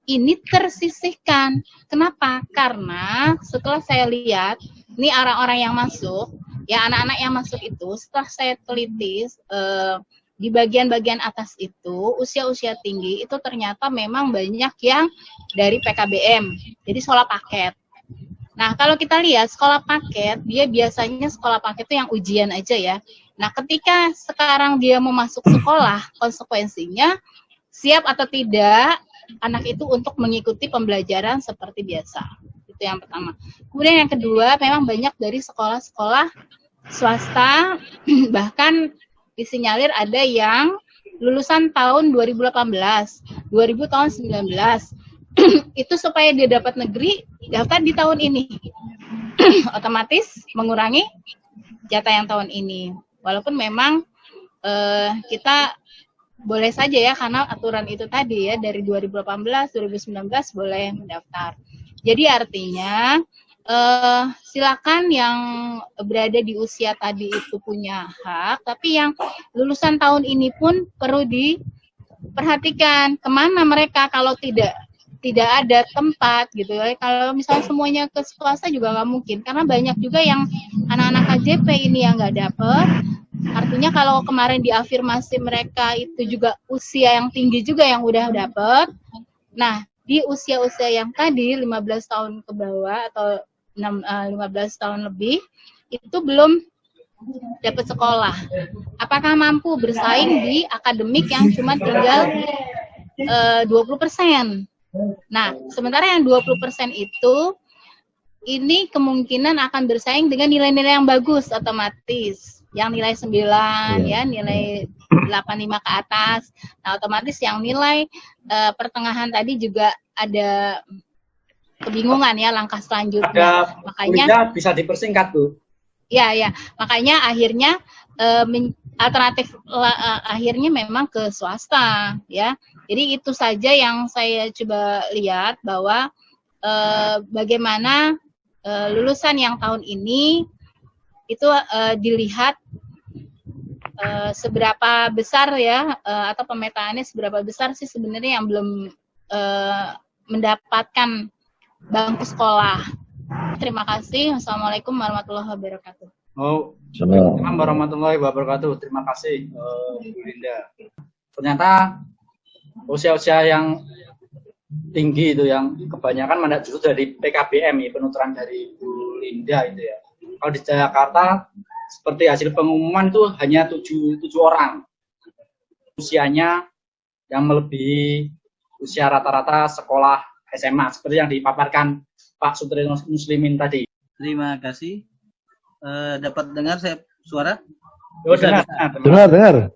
ini tersisihkan. Kenapa? Karena setelah saya lihat, ini orang-orang yang masuk, ya anak-anak yang masuk itu, setelah saya teliti, di bagian-bagian atas itu, usia-usia tinggi, itu ternyata memang banyak yang dari PKBM, jadi sekolah paket. Nah, kalau kita lihat sekolah paket, dia biasanya sekolah paket itu yang ujian aja ya. Nah, ketika sekarang dia mau masuk sekolah, konsekuensinya siap atau tidak anak itu untuk mengikuti pembelajaran seperti biasa. Itu yang pertama. Kemudian yang kedua, memang banyak dari sekolah-sekolah swasta, bahkan disinyalir ada yang lulusan tahun 2018, 2000 tahun 19. Itu supaya dia dapat negeri, daftar di tahun ini. Otomatis mengurangi jatah yang tahun ini. Walaupun memang kita boleh saja ya, karena aturan itu tadi ya, dari 2018, 2019 boleh mendaftar. Jadi artinya silakan yang berada di usia tadi itu punya hak, tapi yang lulusan tahun ini pun perlu diperhatikan kemana mereka kalau tidak ada tempat gitu ya. Kalau misalnya semuanya ke swasta juga nggak mungkin, karena banyak juga yang anak-anak KJP ini yang nggak dapet. Artinya kalau kemarin diafirmasi mereka itu juga usia yang tinggi juga yang udah dapet. Nah, di usia-usia yang tadi 15 tahun ke bawah atau 15 tahun lebih itu belum dapat sekolah. Apakah mampu bersaing di akademik yang cuma tinggal 20%? Nah, sementara yang 20% itu ini kemungkinan akan bersaing dengan nilai-nilai yang bagus otomatis. Yang nilai 9 ya, nilai 85 ke atas. Nah, otomatis yang nilai pertengahan tadi juga ada kebingungan ya langkah selanjutnya. Makanya bisa dipersingkat, Bu. Ya, makanya akhirnya alternatif akhirnya memang ke swasta ya. Jadi itu saja yang saya coba lihat bahwa bagaimana lulusan yang tahun ini itu dilihat seberapa besar ya atau pemetaannya seberapa besar sih sebenarnya yang belum mendapatkan bangku sekolah. Terima kasih. Assalamualaikum warahmatullahi wabarakatuh. Assalamualaikum warahmatullahi wabarakatuh. Terima kasih, Bu Linda. Ternyata usia-usia yang tinggi itu yang kebanyakan mana justru dari PKBM ya, penuturan dari Bu Linda itu ya. Kalau di Jakarta seperti hasil pengumuman itu hanya 7 orang usianya yang melebihi usia rata-rata sekolah SMA seperti yang dipaparkan Pak Sutrino Muslimin tadi. Terima kasih. Dapat dengar saya suara? Dengar.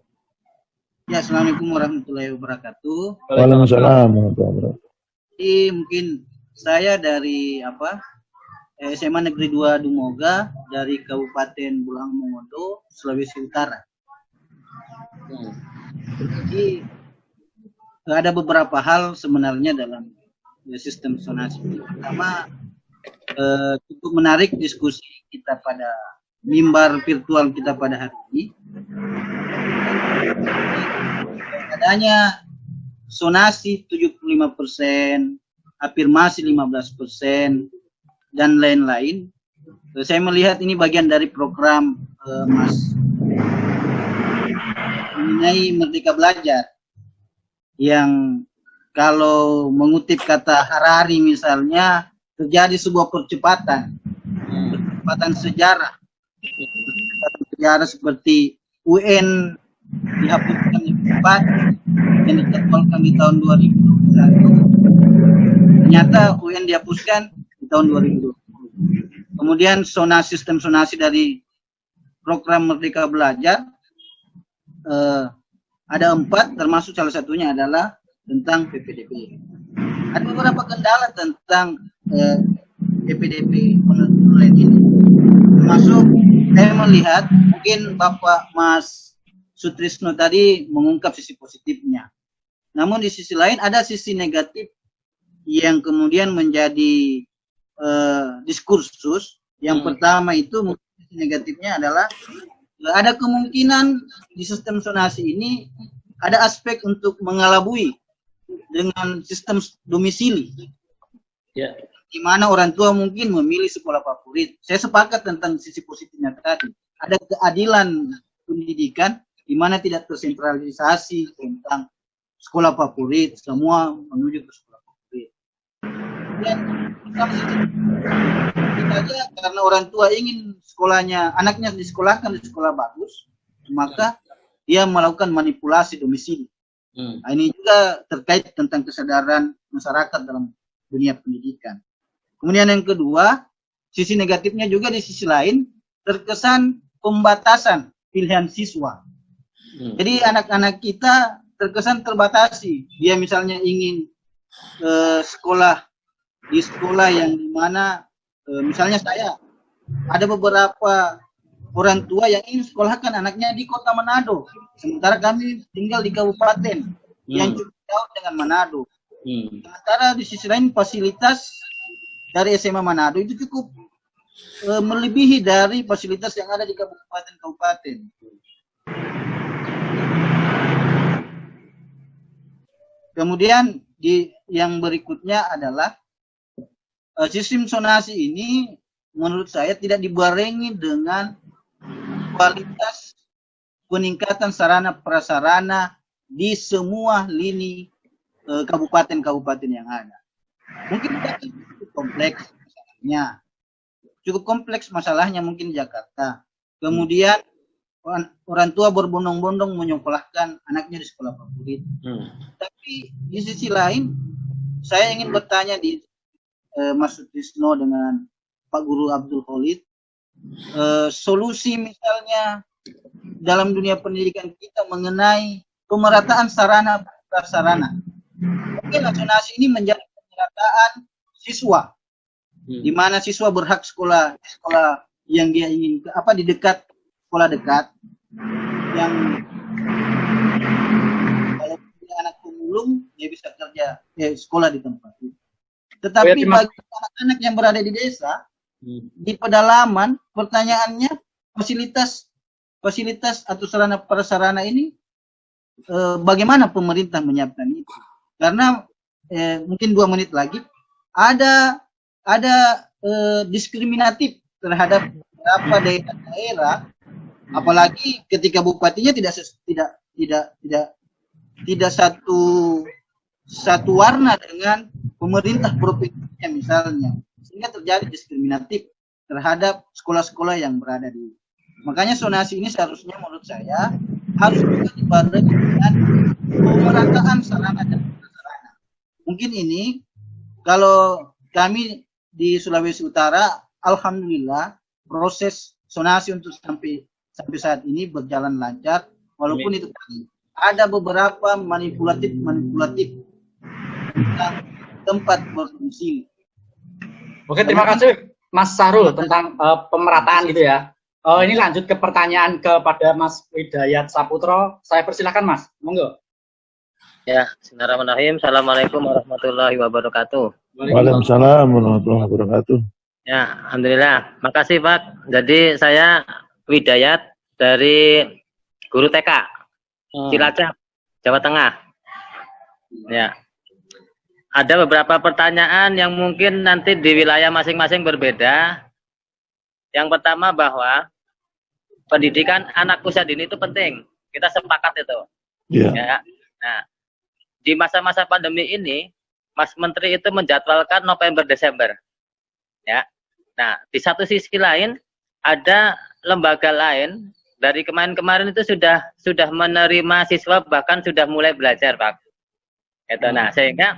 Ya, Assalamualaikum warahmatullahi wabarakatuh. Waalaikumsalam warahmatullahi wabarakatuh. Jadi mungkin saya dari SMA Negeri 2 Dumoga dari Kabupaten Bulang Mongondo, Sulawesi Utara. Jadi ada beberapa hal sebenarnya dalam sistem zonasi. Pertama, cukup menarik diskusi kita pada mimbar virtual kita pada hari ini. Adanya zonasi 75%, afirmasi 15%, dan lain-lain. Saya melihat ini bagian dari program Mas mengenai Merdeka Belajar yang kalau mengutip kata Harari misalnya terjadi sebuah percepatan sejarah seperti UN dihapuskan lebih cepat yang dijadwalkan di tahun 2021, ternyata UN dihapuskan di tahun 2020. Kemudian sistem zonasi dari program Merdeka Belajar ada 4, termasuk salah satunya adalah tentang PPDB. Ada beberapa kendala tentang PPDB online ini. Termasuk saya melihat mungkin Bapak Mas Sutrisno tadi mengungkap sisi positifnya. Namun di sisi lain ada sisi negatif yang kemudian menjadi diskursus. Yang pertama itu sisi negatifnya adalah ada kemungkinan di sistem zonasi ini ada aspek untuk mengelabui dengan sistem domisili. Ya. Di mana orang tua mungkin memilih sekolah favorit. Saya sepakat tentang sisi positifnya tadi. Ada keadilan pendidikan di mana tidak tersentralisasi tentang sekolah favorit, semua menuju ke sekolah favorit. Dan aja karena orang tua ingin sekolahnya, anaknya disekolahkan di sekolah bagus, maka dia melakukan manipulasi domisili. Nah, ini juga terkait tentang kesadaran masyarakat dalam dunia pendidikan. Kemudian yang kedua, sisi negatifnya juga di sisi lain, terkesan pembatasan pilihan siswa. Jadi anak-anak kita terkesan terbatasi. Dia misalnya ingin sekolah di sekolah yang dimana, misalnya saya, ada beberapa orang tua yang ingin sekolahkan anaknya di kota Manado, sementara kami tinggal di kabupaten yang cukup jauh dengan Manado. Sementara di sisi lain fasilitas dari SMA Manado itu cukup melebihi dari fasilitas yang ada di kabupaten-kabupaten. Kemudian yang berikutnya adalah sistem zonasi ini menurut saya tidak dibarengi dengan kualitas peningkatan sarana prasarana di semua lini kabupaten-kabupaten yang ada. Mungkin cukup kompleks masalahnya. Cukup kompleks masalahnya mungkin Jakarta. kemudian orang tua berbondong-bondong menyekolahkan anaknya di sekolah favorit. Tapi di sisi lain, saya ingin bertanya di Mas Sutrisno dengan Pak Guru Abdul Khalid, solusi misalnya dalam dunia pendidikan kita mengenai pemerataan sarana prasarana. Mungkin zonasi ini menjadi pemerataan siswa, di mana siswa berhak sekolah di sekolah yang dia ingin, di dekat sekolah dekat, yang kalau dia anak pemulung dia bisa kerja sekolah di tempat itu. Tetapi bagi anak-anak yang berada di desa, di pedalaman, pertanyaannya fasilitas atau sarana prasarana ini bagaimana pemerintah menyiapkan itu? Karena mungkin 2 menit lagi ada diskriminatif terhadap beberapa daerah, apalagi ketika bupatinya tidak satu warna dengan pemerintah provinsinya misalnya, sehingga terjadi diskriminatif terhadap sekolah-sekolah yang berada di. Makanya zonasi ini seharusnya menurut saya harus juga dibarengi dengan pemerataan sarana dan prasarana. Mungkin ini kalau kami di Sulawesi Utara, alhamdulillah proses zonasi untuk sampai saat ini berjalan lancar, walaupun itu tadi ada beberapa manipulatif tentang tempat berfungsi. Oke, terima kasih Mas Sahrul tentang pemerataan gitu ya. Ini lanjut ke pertanyaan kepada Mas Widayat Saputro. Saya persilahkan Mas, monggo. Ya, bismillahirrahmanirrahim. Assalamualaikum warahmatullahi wabarakatuh. Waalaikumsalam warahmatullahi wabarakatuh. Ya, alhamdulillah. Makasih Pak. Jadi saya Widayat dari guru TK Cilacap, Jawa Tengah. Ya. Ada beberapa pertanyaan yang mungkin nanti di wilayah masing-masing berbeda. Yang pertama bahwa pendidikan anak usia dini itu penting. Kita sepakat itu. Yeah. Ya. Nah, di masa-masa pandemi ini, Mas Menteri itu menjadwalkan November Desember. Ya. Nah, di satu sisi lain ada lembaga lain dari kemarin-kemarin itu sudah menerima siswa, bahkan sudah mulai belajar, Pak. Gitu. Nah, sehingga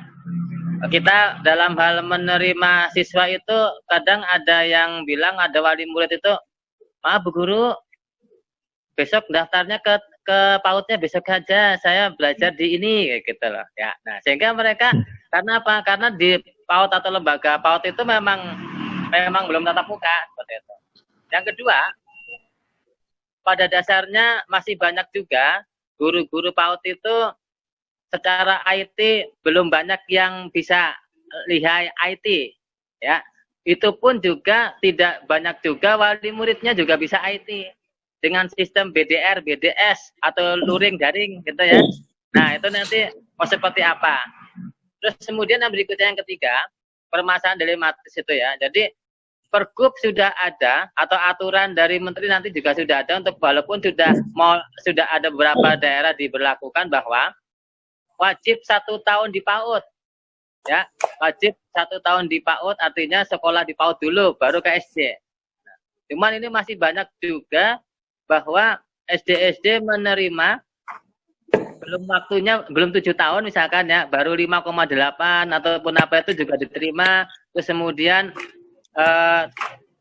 kita dalam hal menerima siswa itu kadang ada yang bilang, ada wali murid itu, maaf Bu Guru, besok daftarnya ke PAUD-nya besok aja, saya belajar di ini, gitu loh. Ya, nah sehingga mereka karena apa? Karena di PAUD atau lembaga PAUD itu memang belum tatap muka, seperti itu. Yang kedua, pada dasarnya masih banyak juga guru-guru PAUD itu secara IT belum banyak yang bisa lihai IT, ya. Itu pun juga tidak banyak juga wali muridnya juga bisa IT dengan sistem BDR, BDS atau luring daring, gitu ya. Nah itu nanti mau seperti apa? Terus kemudian yang berikutnya yang ketiga, permasalahan dilematis itu ya. Jadi Pergub sudah ada atau aturan dari Menteri nanti juga sudah ada untuk walaupun sudah ada beberapa daerah diberlakukan bahwa wajib 1 tahun di PAUD, ya wajib 1 tahun di PAUD artinya sekolah di PAUD dulu baru ke SD. Cuman ini masih banyak juga bahwa SD menerima belum waktunya belum 7 tahun misalkan ya baru 5,8 ataupun apa itu juga diterima, terus kemudian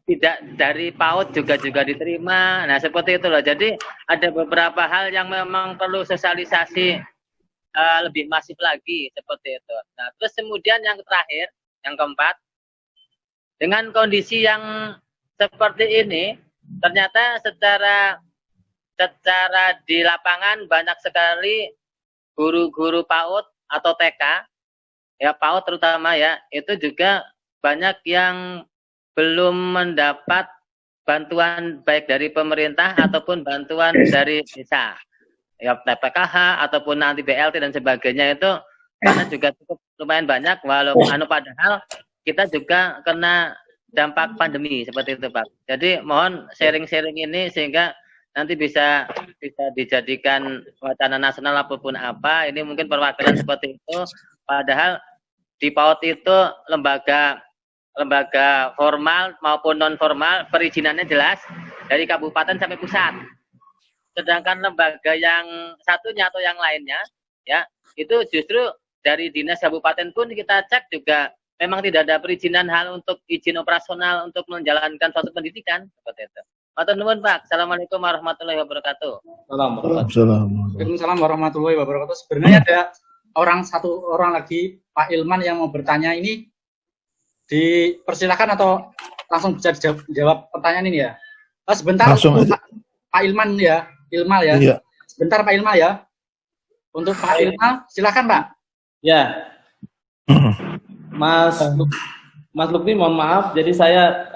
tidak dari PAUD juga diterima. Nah seperti itu loh. Jadi ada beberapa hal yang memang perlu sosialisasi lebih masif lagi seperti itu. Nah terus kemudian yang terakhir, yang keempat, dengan kondisi yang seperti ini, ternyata secara di lapangan banyak sekali guru-guru PAUD atau TK, ya PAUD terutama ya, itu juga banyak yang belum mendapat bantuan baik dari pemerintah ataupun bantuan dari desa. Ya TPKH ataupun nanti BLT dan sebagainya itu karena juga cukup lumayan banyak walaupun padahal kita juga kena dampak pandemi seperti itu Pak. Jadi mohon sharing-sharing ini sehingga nanti bisa dijadikan wacana nasional apapun apa. Ini mungkin perwakilan seperti itu. Padahal di PAUD itu lembaga formal maupun non formal perizinannya jelas. dari kabupaten sampai pusat. Sedangkan lembaga yang satunya atau yang lainnya, ya itu justru dari dinas kabupaten pun kita cek juga memang tidak ada perizinan hal untuk izin operasional untuk menjalankan suatu pendidikan seperti itu. Matur nuwun Pak. Assalamualaikum warahmatullahi wabarakatuh. Waalaikumsalam warahmatullahi wabarakatuh. Sebenarnya ada satu orang lagi, Pak Ilman, yang mau bertanya ini. Dipersilakan atau langsung bisa dijawab pertanyaan ini ya? Sebentar, Pak Ilman ya, Ilmal ya. Iya. Sebentar Pak Ilmal ya. Untuk Pak Ilmal, silakan Pak. Ya, Mas Lukni, mohon maaf. Jadi saya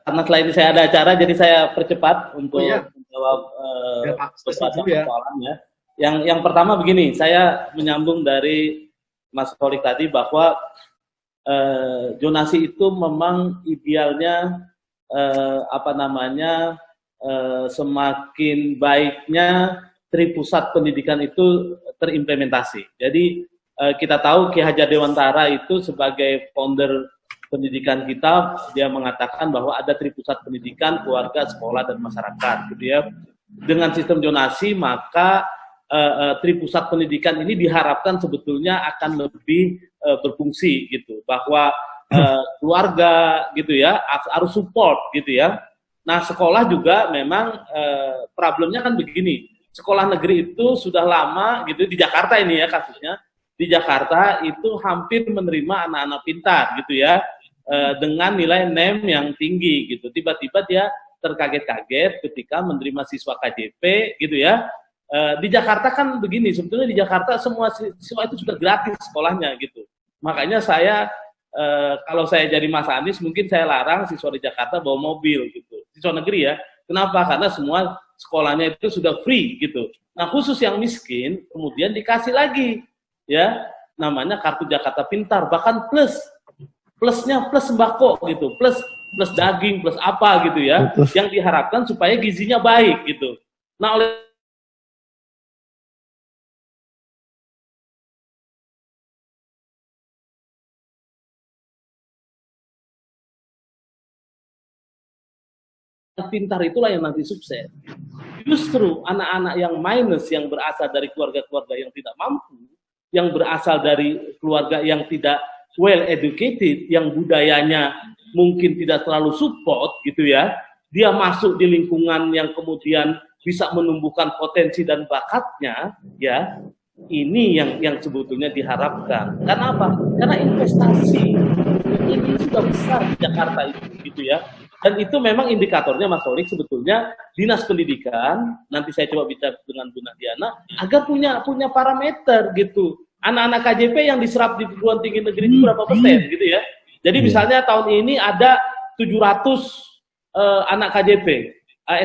karena selain ini saya ada acara, jadi saya percepat untuk menjawab beberapa persoalan ya. Yang pertama begini, saya menyambung dari Mas Kholik tadi bahwa zonasi itu memang idealnya semakin baiknya tripusat pendidikan itu terimplementasi. Jadi kita tahu Ki Hajar Dewantara itu sebagai founder pendidikan kita, dia mengatakan bahwa ada tripusat pendidikan, keluarga, sekolah, dan masyarakat, gitu ya. Dengan sistem zonasi maka tripusat pendidikan ini diharapkan sebetulnya akan lebih berfungsi gitu, bahwa keluarga gitu ya harus support gitu ya. Nah sekolah juga memang problemnya kan begini, sekolah negeri itu sudah lama gitu di Jakarta ini ya kasusnya, di Jakarta itu hampir menerima anak-anak pintar gitu ya dengan nilai NEM yang tinggi gitu, tiba-tiba dia terkaget-kaget ketika menerima siswa KJP gitu ya. Di Jakarta kan begini, sebetulnya di Jakarta semua siswa itu sudah gratis sekolahnya gitu. Makanya saya kalau saya jadi Mas Anies mungkin saya larang siswa di Jakarta bawa mobil gitu. Siswa negeri ya. Kenapa? Karena semua sekolahnya itu sudah free gitu. Nah, khusus yang miskin kemudian dikasih lagi ya namanya kartu Jakarta Pintar, bahkan plusnya plus sembako gitu, plus daging, plus apa gitu ya. Yang diharapkan supaya gizinya baik gitu. Nah, oleh pintar itulah yang nanti sukses. Justru anak-anak yang minus, yang berasal dari keluarga-keluarga yang tidak mampu, yang berasal dari keluarga yang tidak well educated, yang budayanya mungkin tidak terlalu support gitu ya, dia masuk di lingkungan yang kemudian bisa menumbuhkan potensi dan bakatnya ya, ini yang sebetulnya diharapkan. Karena apa? Karena investasi ini sudah besar di Jakarta itu gitu ya. Dan itu memang indikatornya Mas Kholik sebetulnya Dinas Pendidikan, nanti saya coba bicara dengan Bu Nadiana, agar punya parameter gitu. Anak-anak KJP yang diserap di perguruan tinggi negeri itu berapa persen gitu ya. Jadi misalnya tahun ini ada 700 anak KJP,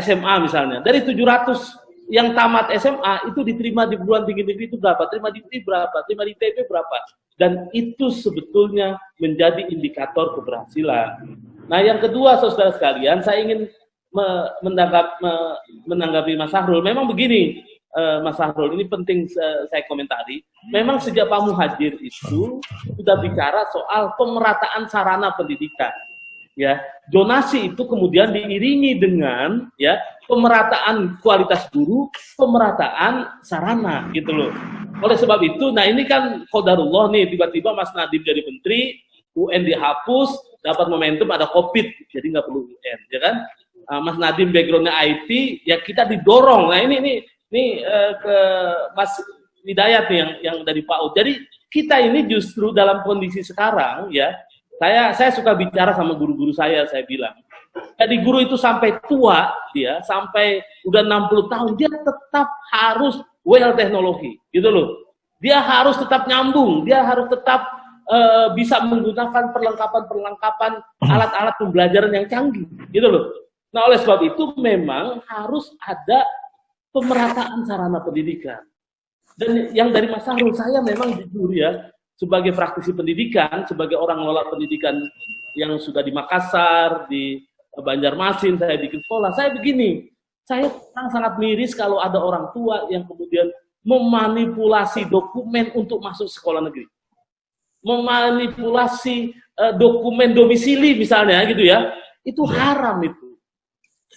SMA misalnya. Dari 700 yang tamat SMA itu diterima di perguruan tinggi negeri itu berapa? Terima di UI berapa? Terima di ITB berapa? Dan itu sebetulnya menjadi indikator keberhasilan. Nah, yang kedua, saudara sekalian, saya ingin menanggapi Mas Sahrul. Memang begini, Mas Sahrul, ini penting saya komentari. Memang sejak Pak Muhadjir itu sudah bicara soal pemerataan sarana pendidikan. Ya, zonasi itu kemudian diiringi dengan ya pemerataan kualitas guru, pemerataan sarana, gitu loh. Oleh sebab itu, nah ini kan qadarullah nih, tiba-tiba Mas Nadiem jadi menteri, UN dihapus, dapat momentum ada COVID, jadi nggak perlu UN, ya kan? Mas Nadiem backgroundnya IT, ya kita didorong. Nah ini ke Mas Hidayat nih yang dari PAUD. Jadi kita ini justru dalam kondisi sekarang, ya, saya suka bicara sama guru-guru saya bilang, jadi guru itu sampai tua, dia sampai udah 60 tahun, dia tetap harus well teknologi, gitu loh. Dia harus tetap nyambung, dia harus tetap bisa menggunakan perlengkapan alat-alat pembelajaran yang canggih, gitu loh. Nah, oleh sebab itu memang harus ada pemerataan sarana pendidikan. Dan yang dari Mas Sahrul, saya memang jujur ya, sebagai praktisi pendidikan, sebagai orang ngelola pendidikan yang sudah di Makassar, di Banjarmasin, saya bikin sekolah, saya begini, saya sangat miris kalau ada orang tua yang kemudian memanipulasi dokumen untuk masuk sekolah negeri. Memanipulasi dokumen domisili misalnya gitu ya, itu haram itu.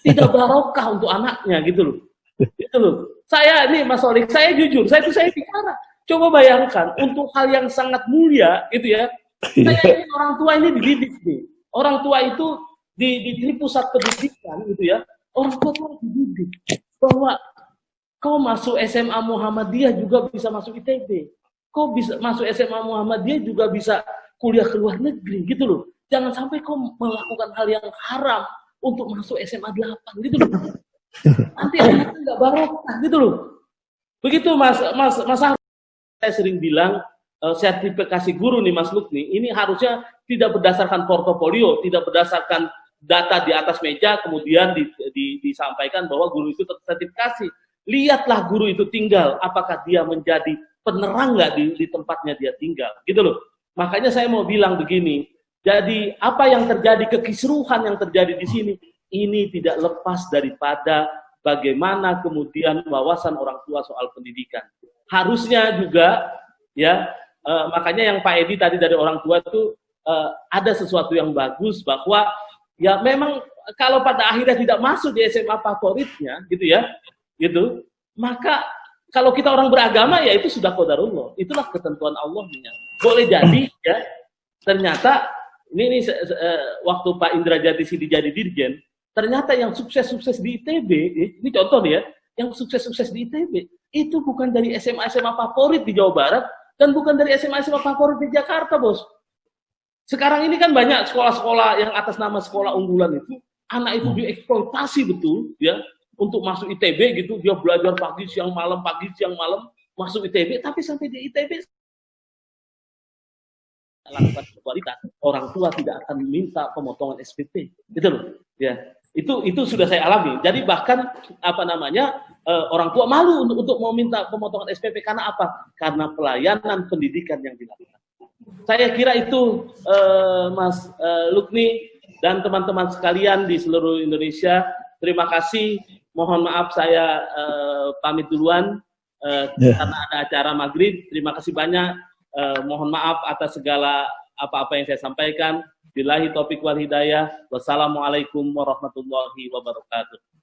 tidak barokah untuk anaknya gitu loh. Gitu loh. Saya ini Mas Olik, saya jujur, saya bicara. Coba bayangkan untuk hal yang sangat mulia gitu ya. Saya ini orang tua ini dididik nih. Orang tua itu di pusat pendidikan gitu ya. Orang tua itu dididik bahwa kau masuk SMA Muhammadiyah juga bisa masuk ITB. Kau bisa masuk SMA Muhammadiyah juga bisa kuliah ke luar negeri gitu loh. Jangan sampai kau melakukan hal yang haram untuk masuk SMA 8 gitu loh. Nanti anaknya nggak barokah gitu loh. Begitu Mas saya sering bilang sertifikasi guru nih Mas Lukni, ini harusnya tidak berdasarkan portofolio, tidak berdasarkan data di atas meja kemudian disampaikan bahwa guru itu tersertifikasi. Lihatlah guru itu tinggal, apakah dia menjadi penerang nggak di tempatnya dia tinggal, gitu loh. Makanya saya mau bilang begini, jadi apa yang terjadi, kekisruhan yang terjadi di sini, ini tidak lepas daripada bagaimana kemudian wawasan orang tua soal pendidikan. Harusnya juga, ya, makanya yang Pak Edi tadi dari orang tua itu ada sesuatu yang bagus bahwa ya memang kalau pada akhirnya tidak masuk di SMA favoritnya, gitu ya, gitu, maka kalau kita orang beragama ya itu sudah qadarullah, itulah ketentuan Allahnya. Boleh jadi ya ternyata ini waktu Pak Indra Jatisidi jadi dirjen, ternyata yang sukses-sukses di ITB, ini contoh nih ya, yang sukses-sukses di ITB itu bukan dari SMA-SMA favorit di Jawa Barat dan bukan dari SMA-SMA favorit di Jakarta, Bos. Sekarang ini kan banyak sekolah-sekolah yang atas nama sekolah unggulan itu, anak itu dieksploitasi betul ya. Untuk masuk ITB gitu, dia belajar pagi siang malam masuk ITB, tapi sampai di ITB lakukan kualitas, orang tua tidak akan minta pemotongan SPP, gitu loh. Ya, itu sudah saya alami. Jadi bahkan orang tua malu untuk mau minta pemotongan SPP karena apa? Karena pelayanan pendidikan yang dilakukan. Saya kira itu Mas Lukni dan teman-teman sekalian di seluruh Indonesia. Terima kasih. Mohon maaf saya pamit duluan karena ada acara maghrib. Terima kasih banyak. Mohon maaf atas segala apa-apa yang saya sampaikan. Billahi taufiq wal hidayah. Wassalamualaikum warahmatullahi wabarakatuh.